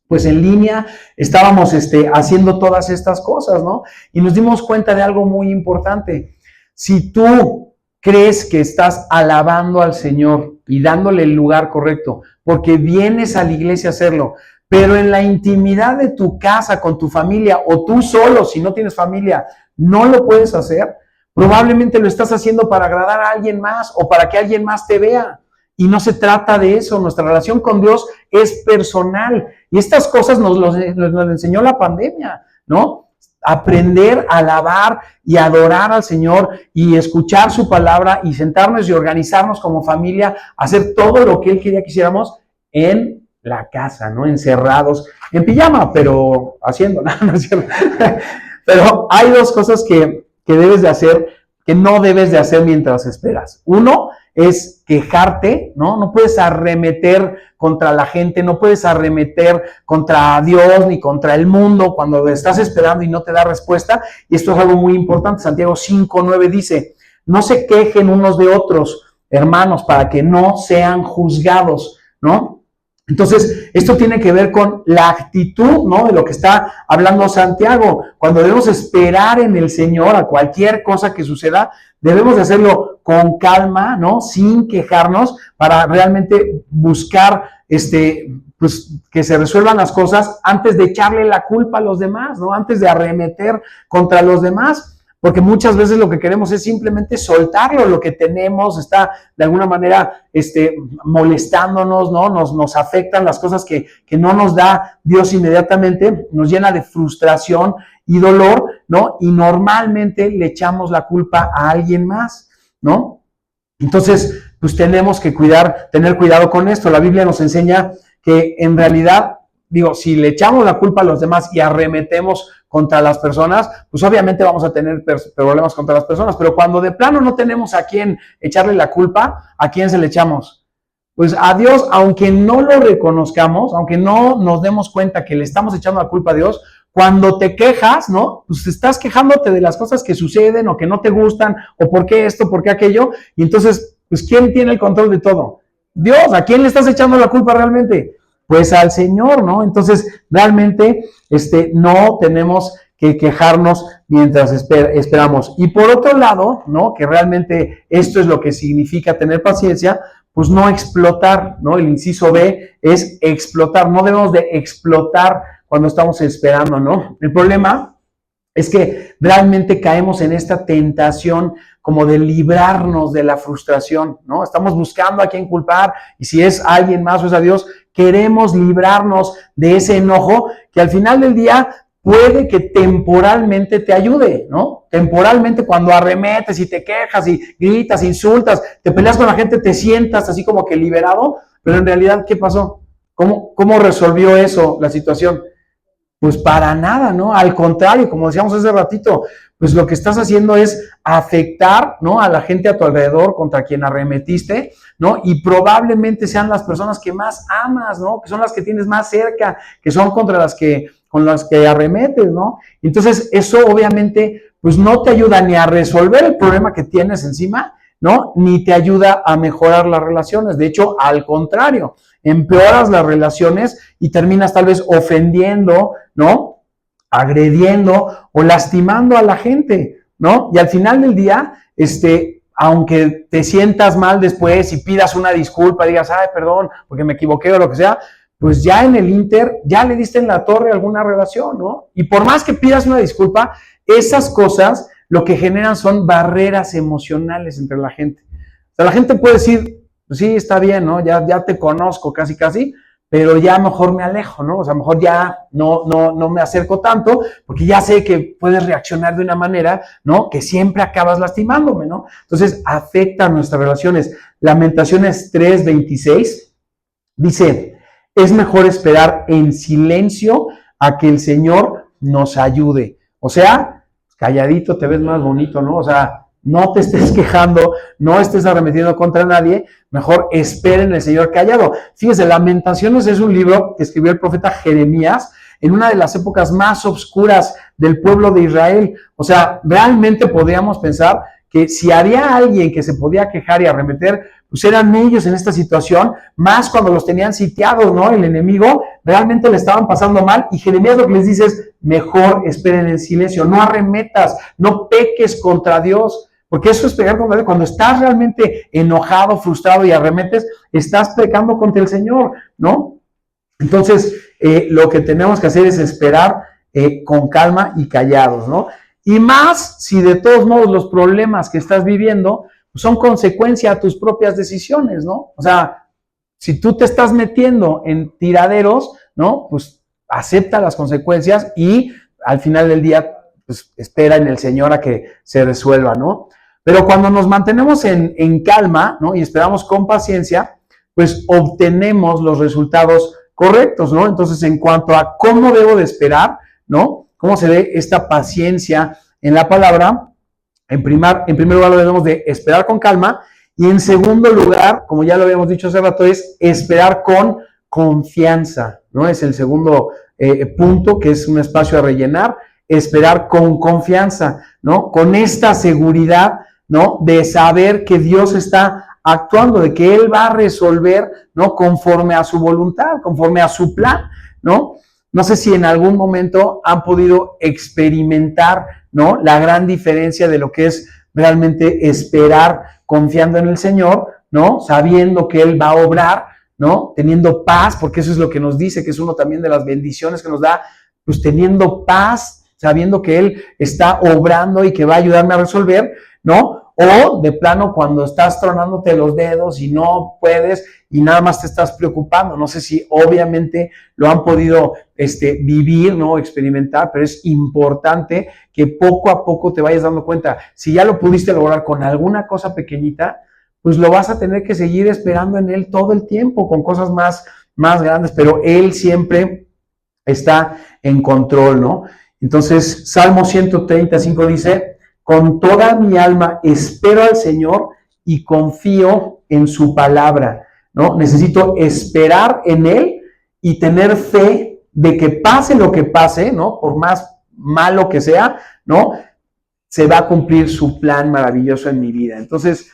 pues en línea estábamos haciendo todas estas cosas, ¿no? Y nos dimos cuenta de algo muy importante. Si tú crees que estás alabando al Señor y dándole el lugar correcto, porque vienes a la iglesia a hacerlo, pero en la intimidad de tu casa, con tu familia, o tú solo, si no tienes familia, no lo puedes hacer, probablemente lo estás haciendo para agradar a alguien más o para que alguien más te vea. Y no se trata de eso. Nuestra relación con Dios es personal. Y estas cosas nos enseñó la pandemia, ¿no? Aprender a alabar y adorar al Señor y escuchar su palabra y sentarnos y organizarnos como familia, hacer todo lo que Él quería que hiciéramos en la casa, ¿no? Encerrados, en pijama, pero haciendo nada, no es cierto. Pero hay 2 cosas que debes de hacer, que no debes de hacer mientras esperas. Uno es quejarte, ¿no? No puedes arremeter contra la gente, no puedes arremeter contra Dios ni contra el mundo cuando estás esperando y no te da respuesta. Y esto es algo muy importante. Santiago 5:9 dice, no se quejen unos de otros, hermanos, para que no sean juzgados, ¿no? Entonces, esto tiene que ver con la actitud, ¿no? De lo que está hablando Santiago. Cuando debemos esperar en el Señor a cualquier cosa que suceda, debemos de hacerlo con calma, ¿no? Sin quejarnos, para realmente buscar, pues, que se resuelvan las cosas antes de echarle la culpa a los demás, ¿no? Antes de arremeter contra los demás. Porque muchas veces lo que queremos es simplemente soltarlo, lo que tenemos está de alguna manera molestándonos, ¿no? Nos afectan las cosas que no nos da Dios inmediatamente, nos llena de frustración y dolor, ¿no? Y normalmente le echamos la culpa a alguien más, ¿no? Entonces, pues tenemos que tener cuidado con esto. La Biblia nos enseña que en realidad, si le echamos la culpa a los demás y arremetemos contra las personas, pues obviamente vamos a tener problemas contra las personas, pero cuando de plano no tenemos a quién echarle la culpa, ¿a quién se le echamos? Pues a Dios, aunque no lo reconozcamos, aunque no nos demos cuenta que le estamos echando la culpa a Dios, cuando te quejas, ¿no? Pues estás quejándote de las cosas que suceden o que no te gustan, o por qué esto, por qué aquello, y entonces, pues ¿quién tiene el control de todo? Dios. ¿A quién le estás echando la culpa realmente? Pues al Señor, ¿no? Entonces, realmente, no tenemos que quejarnos mientras esperamos. Y por otro lado, ¿no? Que realmente esto es lo que significa tener paciencia, pues no explotar, ¿no? El inciso B es explotar. No debemos de explotar cuando estamos esperando, ¿no? El problema es que realmente caemos en esta tentación como de librarnos de la frustración, ¿no? Estamos buscando a quién culpar, y si es a alguien más o es a Dios, queremos librarnos de ese enojo que al final del día puede que temporalmente te ayude, ¿no? Temporalmente, cuando arremetes y te quejas y gritas, insultas, te peleas con la gente, te sientas así como que liberado, pero en realidad, ¿qué pasó? ¿Cómo resolvió eso la situación? Pues para nada, ¿no? Al contrario, como decíamos hace ratito, pues lo que estás haciendo es afectar, ¿no? A la gente a tu alrededor contra quien arremetiste, ¿no? Y probablemente sean las personas que más amas, ¿no? Que son las que tienes más cerca, que son con las que arremetes, ¿no? Entonces, eso obviamente, pues no te ayuda ni a resolver el problema que tienes encima, ¿no? Ni te ayuda a mejorar las relaciones. De hecho, al contrario, empeoras las relaciones y terminas tal vez ofendiendo, ¿no? Agrediendo o lastimando a la gente, ¿no? Y al final del día, aunque te sientas mal después y pidas una disculpa, digas, ay, perdón, porque me equivoqué o lo que sea, pues ya en el Inter, ya le diste en la torre a alguna relación, ¿no? Y por más que pidas una disculpa, esas cosas lo que generan son barreras emocionales entre la gente. O sea, la gente puede decir, pues sí, está bien, ¿no? Ya te conozco casi, pero ya mejor me alejo, ¿no? O sea, mejor ya no me acerco tanto, porque ya sé que puedes reaccionar de una manera, ¿no? Que siempre acabas lastimándome, ¿no? Entonces, afecta a nuestras relaciones. Lamentaciones 3:26 dice, es mejor esperar en silencio a que el Señor nos ayude. O sea, calladito te ves más bonito, ¿no? O sea, no te estés quejando, no estés arremetiendo contra nadie, mejor esperen el Señor callado. Fíjese, Lamentaciones es un libro que escribió el profeta Jeremías en una de las épocas más oscuras del pueblo de Israel. O sea, realmente podríamos pensar que si había alguien que se podía quejar y arremeter, pues eran ellos en esta situación, más cuando los tenían sitiados, ¿no? El enemigo realmente le estaban pasando mal, y Jeremías lo que les dice es, mejor esperen en silencio, no arremetas, no peques contra Dios, porque eso es pecar contra Dios. Cuando estás realmente enojado, frustrado y arremetes, estás pecando contra el Señor, ¿no? Entonces, lo que tenemos que hacer es esperar con calma y callados, ¿no? Y más si de todos modos los problemas que estás viviendo son consecuencia a tus propias decisiones, ¿no? O sea, si tú te estás metiendo en tiraderos, ¿no? Pues acepta las consecuencias y al final del día, pues espera en el Señor a que se resuelva, ¿no? Pero cuando nos mantenemos en calma, ¿no? Y esperamos con paciencia, pues obtenemos los resultados correctos, ¿no? Entonces, en cuanto a cómo debo de esperar, ¿no? ¿Cómo se ve esta paciencia en la palabra? En primer lugar, lo debemos de esperar con calma, y en segundo lugar, como ya lo habíamos dicho hace rato, es esperar con confianza, ¿no? Es el segundo punto, que es un espacio a rellenar, esperar con confianza, ¿no? Con esta seguridad, ¿no? De saber que Dios está actuando, de que Él va a resolver, ¿no? Conforme a su voluntad, conforme a su plan, ¿no? No sé si en algún momento han podido experimentar, ¿no? La gran diferencia de lo que es realmente esperar confiando en el Señor, ¿no? Sabiendo que Él va a obrar, ¿no? Teniendo paz, porque eso es lo que nos dice, que es uno también de las bendiciones que nos da, pues teniendo paz, sabiendo que Él está obrando y que va a ayudarme a resolver, ¿no? O de plano cuando estás tronándote los dedos y no puedes y nada más te estás preocupando. No sé si obviamente lo han podido vivir, ¿no? Experimentar, pero es importante que poco a poco te vayas dando cuenta. Si ya lo pudiste lograr con alguna cosa pequeñita, pues lo vas a tener que seguir esperando en Él todo el tiempo, con cosas más grandes, pero Él siempre está en control, ¿no? Entonces, Salmo 135 dice, con toda mi alma espero al Señor y confío en su palabra, ¿no? Necesito esperar en Él y tener fe de que pase lo que pase, ¿no? Por más malo que sea, ¿no? Se va a cumplir su plan maravilloso en mi vida. Entonces,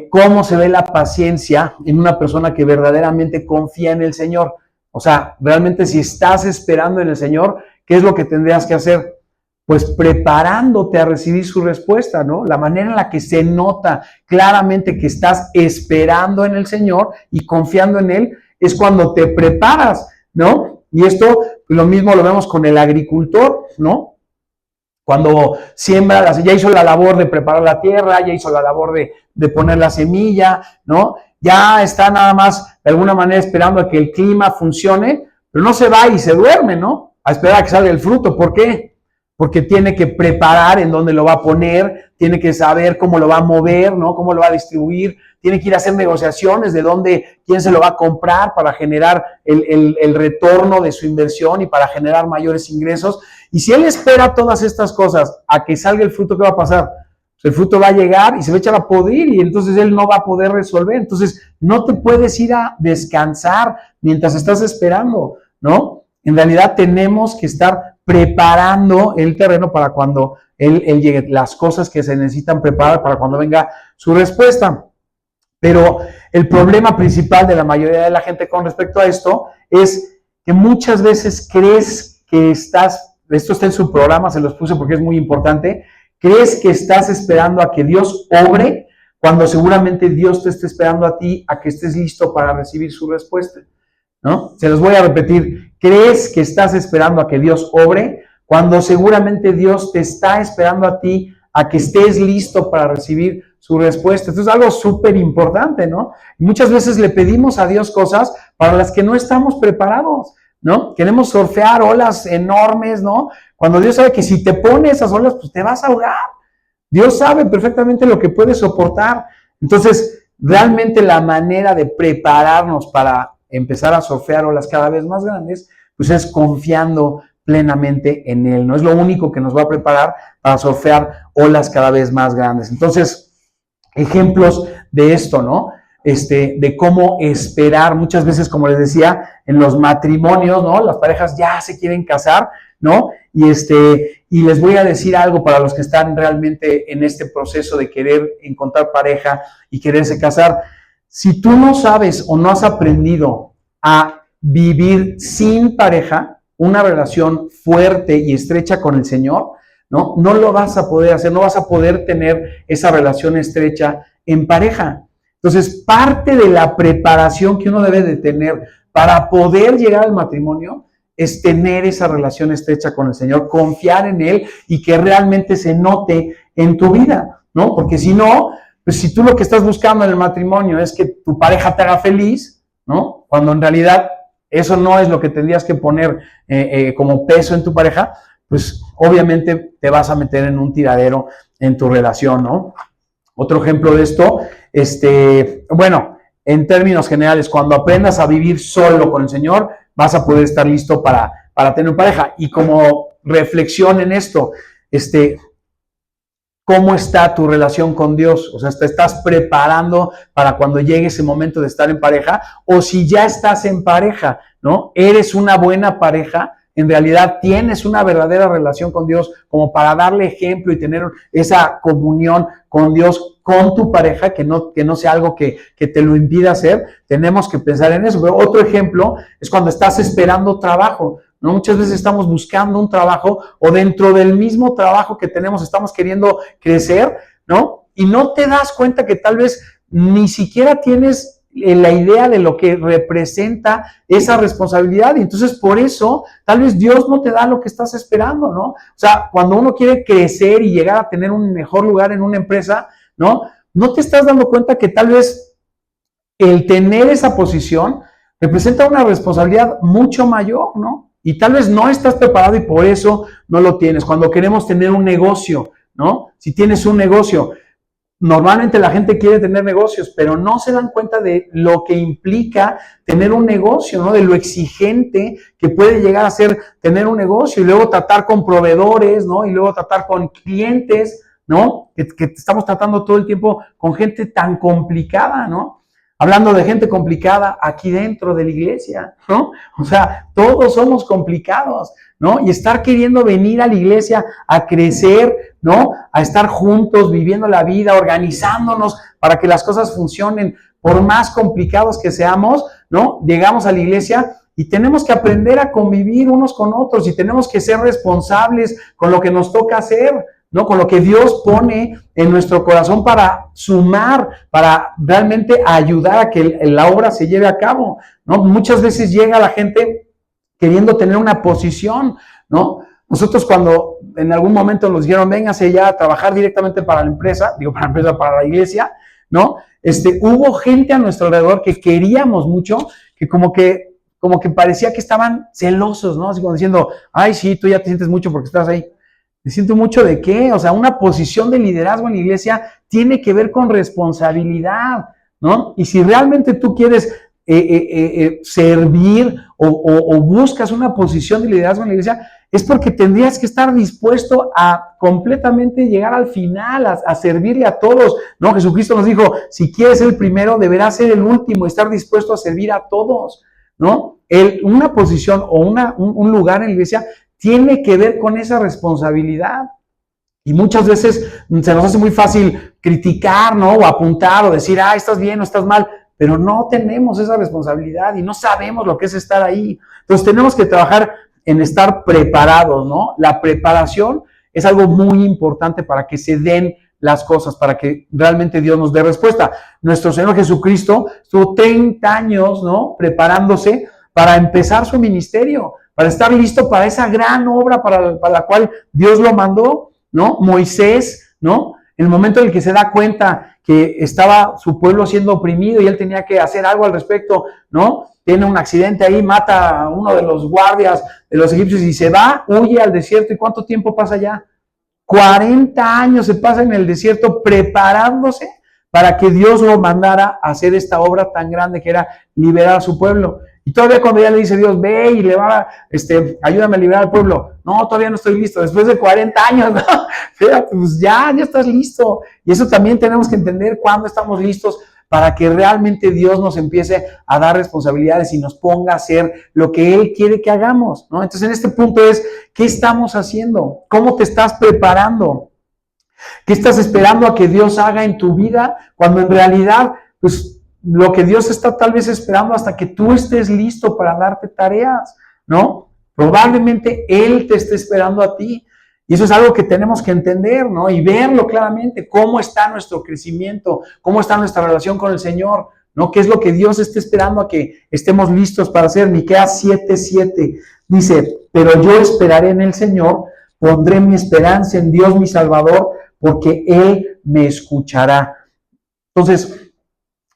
¿cómo se ve la paciencia en una persona que verdaderamente confía en el Señor? O sea, realmente si estás esperando en el Señor, ¿qué es lo que tendrías que hacer? Pues preparándote a recibir su respuesta, ¿no? La manera en la que se nota claramente que estás esperando en el Señor y confiando en Él es cuando te preparas, ¿no? Y esto lo mismo lo vemos con el agricultor, ¿no? Cuando siembra, ya hizo la labor de preparar la tierra, ya hizo la labor de poner la semilla, ¿no? Ya está nada más de alguna manera esperando a que el clima funcione, pero no se va y se duerme, ¿no? A esperar a que salga el fruto. ¿Por qué? Porque tiene que preparar en dónde lo va a poner, tiene que saber cómo lo va a mover, ¿no? Cómo lo va a distribuir, tiene que ir a hacer negociaciones de dónde, quién se lo va a comprar para generar el retorno de su inversión y para generar mayores ingresos. Y si él espera todas estas cosas a que salga el fruto, ¿qué va a pasar? El fruto va a llegar y se va a echar a podrir y entonces él no va a poder resolver. Entonces no te puedes ir a descansar mientras estás esperando, ¿no? En realidad tenemos que estar preparando el terreno para cuando él llegue, las cosas que se necesitan preparar para cuando venga su respuesta. Pero el problema principal de la mayoría de la gente con respecto a esto es que muchas veces crees que estás, esto está en su programa, se los puse porque es muy importante, crees que estás esperando a que Dios obre cuando seguramente Dios te está esperando a ti a que estés listo para recibir su respuesta, ¿no? Se los voy a repetir, crees que estás esperando a que Dios obre cuando seguramente Dios te está esperando a ti a que estés listo para recibir su respuesta. Esto es algo súper importante, ¿no? Y muchas veces le pedimos a Dios cosas para las que no estamos preparados, ¿no? Queremos surfear olas enormes, ¿no? Cuando Dios sabe que si te pone esas olas, pues te vas a ahogar. Dios sabe perfectamente lo que puedes soportar. Entonces, realmente la manera de prepararnos para empezar a surfear olas cada vez más grandes, pues es confiando plenamente en Él, ¿no? Es lo único que nos va a preparar para surfear olas cada vez más grandes. Entonces, ejemplos de esto, ¿no? De cómo esperar, muchas veces, como les decía, en los matrimonios, ¿no? Las parejas ya se quieren casar, ¿no? Y les voy a decir algo para los que están realmente en este proceso de querer encontrar pareja y quererse casar. Si tú no sabes o no has aprendido a vivir sin pareja, una relación fuerte y estrecha con el Señor, ¿no? No lo vas a poder hacer, no vas a poder tener esa relación estrecha en pareja. Entonces, parte de la preparación que uno debe de tener para poder llegar al matrimonio es tener esa relación estrecha con el Señor, confiar en Él y que realmente se note en tu vida, ¿no? Porque si no, pues si tú lo que estás buscando en el matrimonio es que tu pareja te haga feliz, ¿no? Cuando en realidad eso no es lo que tendrías que poner como peso en tu pareja, pues obviamente te vas a meter en un tiradero en tu relación, ¿no? Otro ejemplo de esto, bueno, en términos generales, cuando aprendas a vivir solo con el Señor, vas a poder estar listo para tener pareja. Y como reflexión en esto, ¿cómo está tu relación con Dios? O sea, ¿te estás preparando para cuando llegue ese momento de estar en pareja? O si ya estás en pareja, ¿no? ¿Eres una buena pareja? En realidad tienes una verdadera relación con Dios como para darle ejemplo y tener esa comunión con Dios, con tu pareja, que no sea algo que te lo impida hacer. Tenemos que pensar en eso. Pero otro ejemplo es cuando estás esperando trabajo, ¿no? Muchas veces estamos buscando un trabajo o dentro del mismo trabajo que tenemos estamos queriendo crecer, ¿no? Y no te das cuenta que tal vez ni siquiera tienes la idea de lo que representa esa responsabilidad y entonces por eso tal vez Dios no te da lo que estás esperando, ¿no? O sea, cuando uno quiere crecer y llegar a tener un mejor lugar en una empresa, ¿no? No te estás dando cuenta que tal vez el tener esa posición representa una responsabilidad mucho mayor, ¿no? Y tal vez no estás preparado y por eso no lo tienes. Cuando queremos tener un negocio, ¿no? Si tienes un negocio, normalmente la gente quiere tener negocios, pero no se dan cuenta de lo que implica tener un negocio, ¿no? De lo exigente que puede llegar a ser tener un negocio y luego tratar con proveedores, ¿no? Y luego tratar con clientes, ¿no? Que estamos tratando todo el tiempo con gente tan complicada, ¿no? Hablando de gente complicada aquí dentro de la iglesia, ¿no? O sea, todos somos complicados, ¿no? Y estar queriendo venir a la iglesia a crecer, ¿no? A estar juntos, viviendo la vida, organizándonos para que las cosas funcionen, por más complicados que seamos, ¿no? Llegamos a la iglesia y tenemos que aprender a convivir unos con otros y tenemos que ser responsables con lo que nos toca hacer, ¿no? Con lo que Dios pone en nuestro corazón para sumar, para realmente ayudar a que la obra se lleve a cabo, ¿no? Muchas veces llega la gente queriendo tener una posición, ¿no? Nosotros cuando en algún momento nos dijeron, véngase ya a trabajar directamente para la empresa, para la iglesia, ¿no? Hubo gente a nuestro alrededor que queríamos mucho, que como que parecía que estaban celosos, ¿no? Así como diciendo, ay, sí, tú ya te sientes mucho porque estás ahí. ¿Me siento mucho de qué? O sea, una posición de liderazgo en la iglesia tiene que ver con responsabilidad, ¿no? Y si realmente tú quieres servir o buscas una posición de liderazgo en la iglesia, es porque tendrías que estar dispuesto a completamente llegar al final, a servirle a todos, ¿no? Jesucristo nos dijo, si quieres ser el primero, deberás ser el último, estar dispuesto a servir a todos, ¿no? Una posición o un lugar en la iglesia tiene que ver con esa responsabilidad. Y muchas veces se nos hace muy fácil criticar, ¿no? O apuntar o decir, estás bien o estás mal, pero no tenemos esa responsabilidad y no sabemos lo que es estar ahí. Entonces tenemos que trabajar en estar preparados, ¿no? La preparación es algo muy importante para que se den las cosas, para que realmente Dios nos dé respuesta. Nuestro Señor Jesucristo estuvo 30 años, ¿no? Preparándose para empezar su ministerio, para estar listo para esa gran obra para la cual Dios lo mandó, ¿no? Moisés, ¿no? En el momento en el que se da cuenta que estaba su pueblo siendo oprimido y él tenía que hacer algo al respecto, ¿no? Tiene un accidente ahí, mata a uno de los guardias de los egipcios y se va, huye al desierto. ¿Y cuánto tiempo pasa allá? 40 años se pasa en el desierto preparándose para que Dios lo mandara a hacer esta obra tan grande que era liberar a su pueblo. Y todavía cuando ya le dice Dios, ve y le va, ayúdame a liberar al pueblo. No, todavía no estoy listo. Después de 40 años, ¿no? Fíjate, pues ya estás listo. Y eso también tenemos que entender cuándo estamos listos para que realmente Dios nos empiece a dar responsabilidades y nos ponga a hacer lo que Él quiere que hagamos, ¿no? Entonces, en este punto es, ¿qué estamos haciendo? ¿Cómo te estás preparando? ¿Qué estás esperando a que Dios haga en tu vida? Cuando en realidad, pues, lo que Dios está tal vez esperando hasta que tú estés listo para darte tareas, ¿no? Probablemente Él te esté esperando a ti. Y eso es algo que tenemos que entender, ¿no? Y verlo claramente, cómo está nuestro crecimiento, cómo está nuestra relación con el Señor, ¿no? ¿Qué es lo que Dios está esperando a que estemos listos para hacer? Miqueas 7:7 dice, pero yo esperaré en el Señor, pondré mi esperanza en Dios mi Salvador, porque Él me escuchará. Entonces,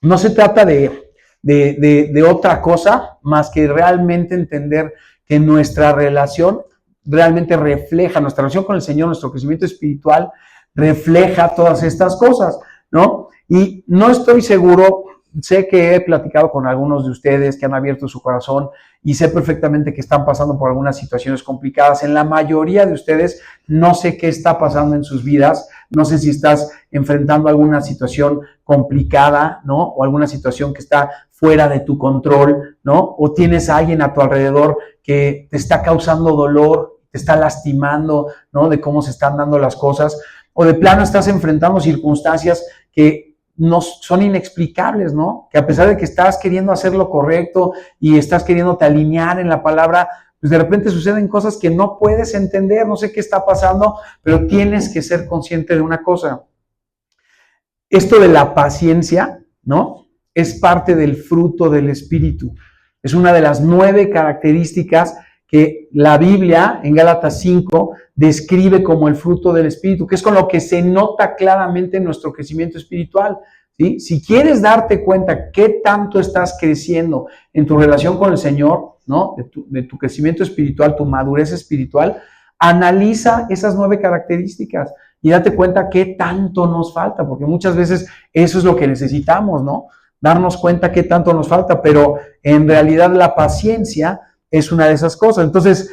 no se trata de otra cosa más que realmente entender que nuestra relación realmente refleja, nuestra relación con el Señor, nuestro crecimiento espiritual, refleja todas estas cosas, ¿no? Y no estoy seguro, sé que he platicado con algunos de ustedes que han abierto su corazón y sé perfectamente que están pasando por algunas situaciones complicadas. En la mayoría de ustedes no sé qué está pasando en sus vidas, no sé si estás enfrentando alguna situación complicada, ¿no? O alguna situación que está fuera de tu control, ¿no? O tienes a alguien a tu alrededor que te está causando dolor, te está lastimando, ¿no? De cómo se están dando las cosas, o de plano estás enfrentando circunstancias que no son inexplicables, ¿no? Que a pesar de que estás queriendo hacer lo correcto y estás queriéndote alinear en la palabra, pues de repente suceden cosas que no puedes entender, no sé qué está pasando, pero tienes que ser consciente de una cosa. Esto de la paciencia, ¿no? Es parte del fruto del Espíritu. Es una de las 9 características que la Biblia en Gálatas 5 describe como el fruto del Espíritu, que es con lo que se nota claramente nuestro crecimiento espiritual, ¿sí? Si quieres darte cuenta qué tanto estás creciendo en tu relación con el Señor, ¿no? De tu crecimiento espiritual, tu madurez espiritual, analiza esas 9 características y date cuenta qué tanto nos falta, porque muchas veces eso es lo que necesitamos, ¿no? Darnos cuenta qué tanto nos falta, pero en realidad la paciencia es una de esas cosas. Entonces,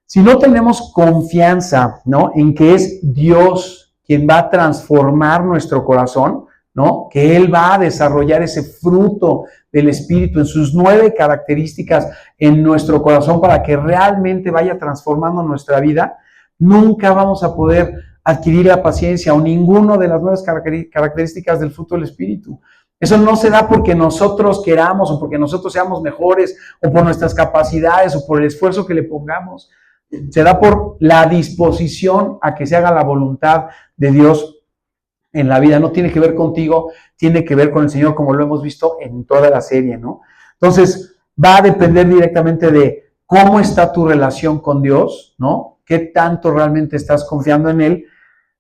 si no tenemos confianza, ¿no?, en que es Dios quien va a transformar nuestro corazón, ¿no?, que Él va a desarrollar ese fruto del Espíritu en sus 9 características en nuestro corazón para que realmente vaya transformando nuestra vida, nunca vamos a poder adquirir la paciencia o ninguno de las 9 características del fruto del Espíritu. Eso no se da porque nosotros queramos o porque nosotros seamos mejores o por nuestras capacidades o por el esfuerzo que le pongamos. Se da por la disposición a que se haga la voluntad de Dios en la vida. No tiene que ver contigo, tiene que ver con el Señor, como lo hemos visto en toda la serie, ¿no? Entonces, va a depender directamente de cómo está tu relación con Dios, ¿no? Qué tanto realmente estás confiando en Él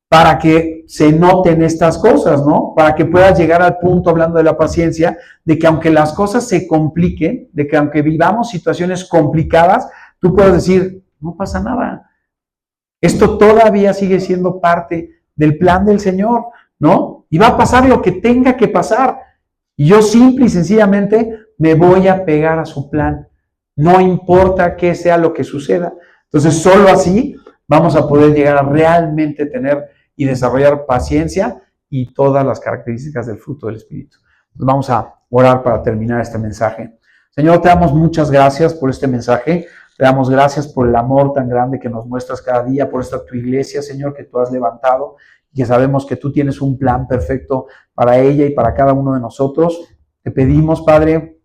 para que se noten estas cosas, ¿no? Para que puedas llegar al punto, hablando de la paciencia, de que aunque las cosas se compliquen, de que aunque vivamos situaciones complicadas, tú puedes decir, no pasa nada. Esto todavía sigue siendo parte del plan del Señor, ¿no? Y va a pasar lo que tenga que pasar. Y yo simple y sencillamente me voy a pegar a su plan. No importa qué sea lo que suceda. Entonces, solo así vamos a poder llegar a realmente tener y desarrollar paciencia y todas las características del fruto del Espíritu. Entonces, vamos a orar para terminar este mensaje. Señor, te damos muchas gracias por este mensaje. Te damos gracias por el amor tan grande que nos muestras cada día, por esta tu iglesia, Señor, que tú has levantado y que sabemos que tú tienes un plan perfecto para ella y para cada uno de nosotros. Te pedimos, Padre,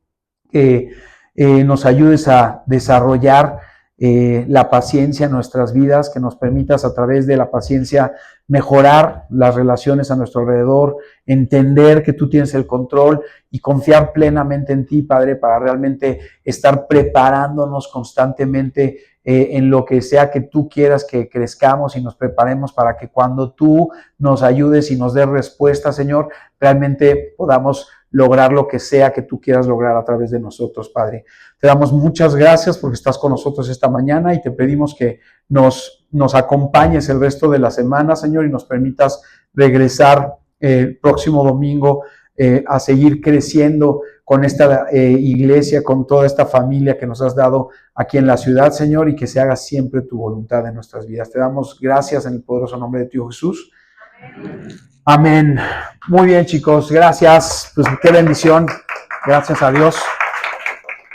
que nos ayudes a desarrollar la paciencia en nuestras vidas, que nos permitas a través de la paciencia mejorar las relaciones a nuestro alrededor, entender que tú tienes el control y confiar plenamente en ti, Padre, para realmente estar preparándonos constantemente en lo que sea que tú quieras que crezcamos y nos preparemos para que cuando tú nos ayudes y nos des respuesta, Señor, realmente podamos lograr lo que sea que tú quieras lograr a través de nosotros, Padre. Te damos muchas gracias porque estás con nosotros esta mañana y te pedimos que nos acompañes el resto de la semana, Señor, y nos permitas regresar el próximo domingo a seguir creciendo con esta iglesia, con toda esta familia que nos has dado aquí en la ciudad, Señor, y que se haga siempre tu voluntad en nuestras vidas. Te damos gracias en el poderoso nombre de tu Hijo Jesús. Amén. Muy bien, chicos, gracias. Pues qué bendición. Gracias a Dios.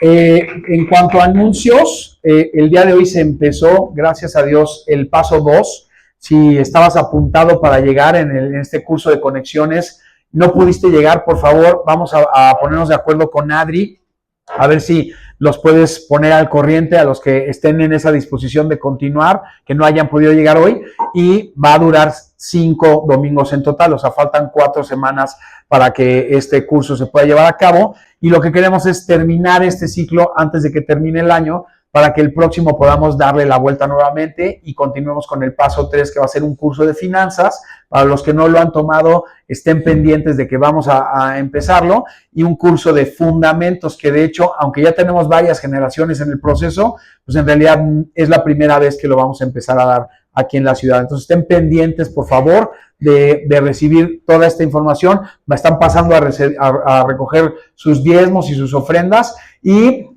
En cuanto a anuncios, el día de hoy se empezó, gracias a Dios, el paso 2. Si estabas apuntado para llegar en este curso de conexiones, no pudiste llegar, por favor, vamos a ponernos de acuerdo con Adri, a ver si los puedes poner al corriente a los que estén en esa disposición de continuar, que no hayan podido llegar hoy, y va a durar 5 domingos en total, o sea, faltan 4 semanas para que este curso se pueda llevar a cabo, y lo que queremos es terminar este ciclo antes de que termine el año, para que el próximo podamos darle la vuelta nuevamente y continuemos con el paso 3, que va a ser un curso de finanzas. Para los que no lo han tomado, estén pendientes de que vamos a empezarlo, y un curso de fundamentos que, de hecho, aunque ya tenemos varias generaciones en el proceso, pues en realidad es la primera vez que lo vamos a empezar a dar aquí en la ciudad. Entonces estén pendientes, por favor, de recibir toda esta información. Me están pasando a recoger sus diezmos y sus ofrendas, y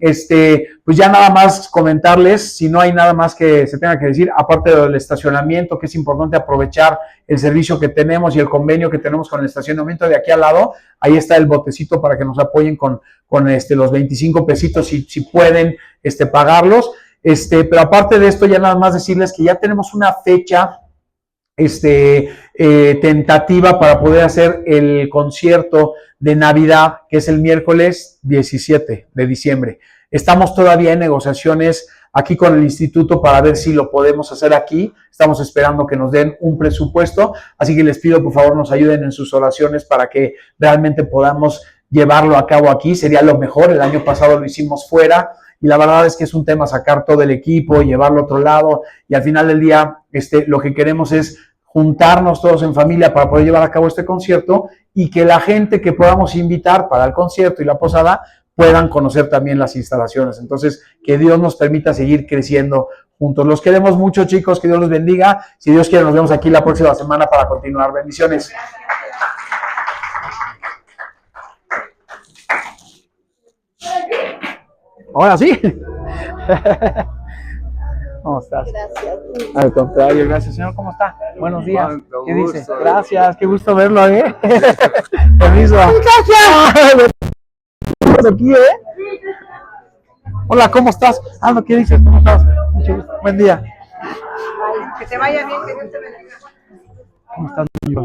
pues ya nada más comentarles, si no hay nada más que se tenga que decir, aparte del estacionamiento, que es importante aprovechar el servicio que tenemos y el convenio que tenemos con el estacionamiento de aquí al lado. Ahí está el botecito para que nos apoyen con los 25 pesitos si pueden pagarlos. Pero aparte de esto, ya nada más decirles que ya tenemos una fecha tentativa para poder hacer el concierto de Navidad, que es el miércoles 17 de diciembre. Estamos todavía en negociaciones aquí con el instituto para ver si lo podemos hacer aquí. Estamos esperando que nos den un presupuesto, así que les pido, por favor, nos ayuden en sus oraciones para que realmente podamos llevarlo a cabo aquí. Sería lo mejor. El año pasado lo hicimos fuera, y la verdad es que es un tema sacar todo el equipo, llevarlo a otro lado, y al final del día lo que queremos es juntarnos todos en familia para poder llevar a cabo este concierto, y que la gente que podamos invitar para el concierto y la posada puedan conocer también las instalaciones. Entonces, que Dios nos permita seguir creciendo juntos. Los queremos mucho, chicos, que Dios los bendiga. Si Dios quiere, nos vemos aquí la próxima semana para continuar. Bendiciones. Ahora sí. ¿Cómo estás? Gracias. Al contrario, gracias, señor. ¿Cómo está? Buenos días. ¿Qué dice? Gracias, qué gusto verlo, ¿eh? Permiso. Gracias. Aquí, ¿eh? Hola, ¿cómo estás? No, ¿qué dices? ¿Cómo estás? Mucho gusto. Buen día. Que te vaya bien, que Dios te bendiga. ¿Cómo estás, amigo?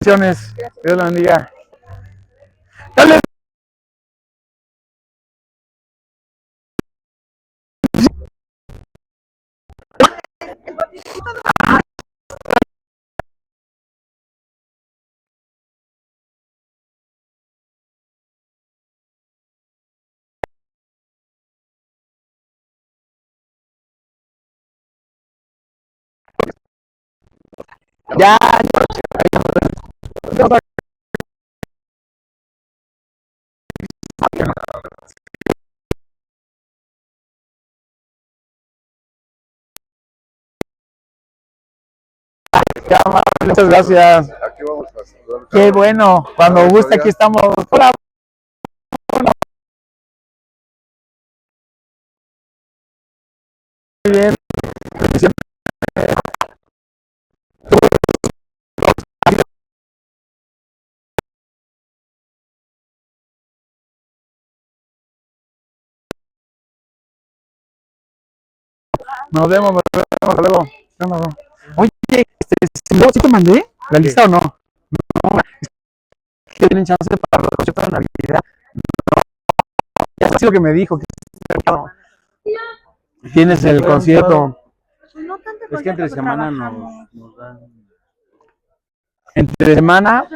Bendiciones. Dios lo bendiga. Dale. Ya. Muchas gracias. Aquí vamos a saludar. Qué bueno. Cuando guste, aquí estamos. Hola. Muy bien. Nos vemos, hasta luego. Oye, ¿sí te mandé la lista o no? No, que tienen chance para los conciertos de Navidad. Ya sabes lo que me dijo. Tienes el concierto. No tanto Es que entre concierto, semana trabajamos. nos dan. Entre semana,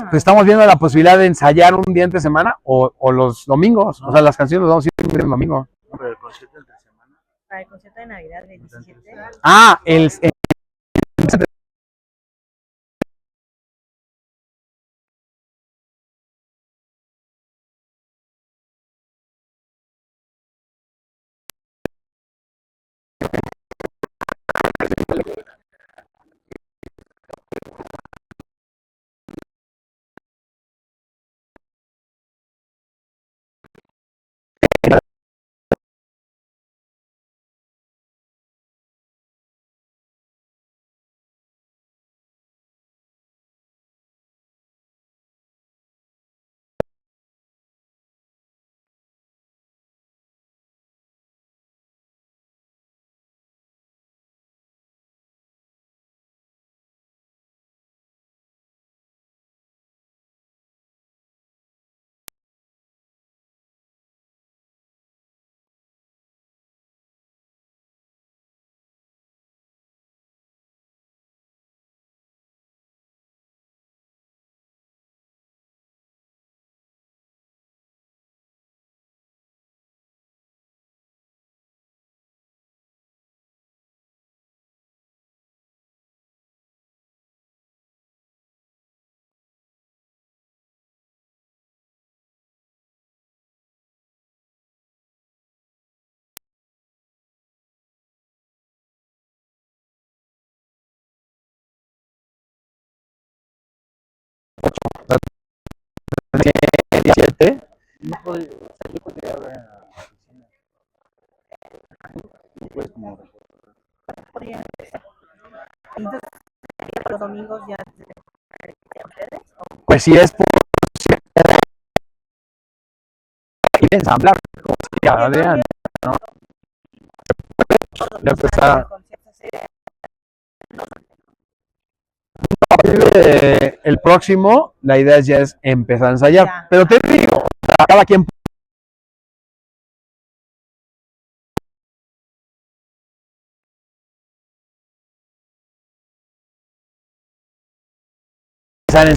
pues estamos viendo la posibilidad de ensayar un día entre semana o los domingos. O sea, las canciones las vamos a ir el domingo. No, pero el concierto entre semana. Para el concierto de Navidad del 17. El No podría, o sea, yo podría ver a la oficina. Pues como Podrían empezar. Entonces, los domingos ya de ustedes. pues si es por ensamblar, como decía Adrián, ¿no? Ya empezar. A partir el próximo, la idea ya es empezar a ensayar. Ya. Pero te digo, o sea, cada quien puede empezar en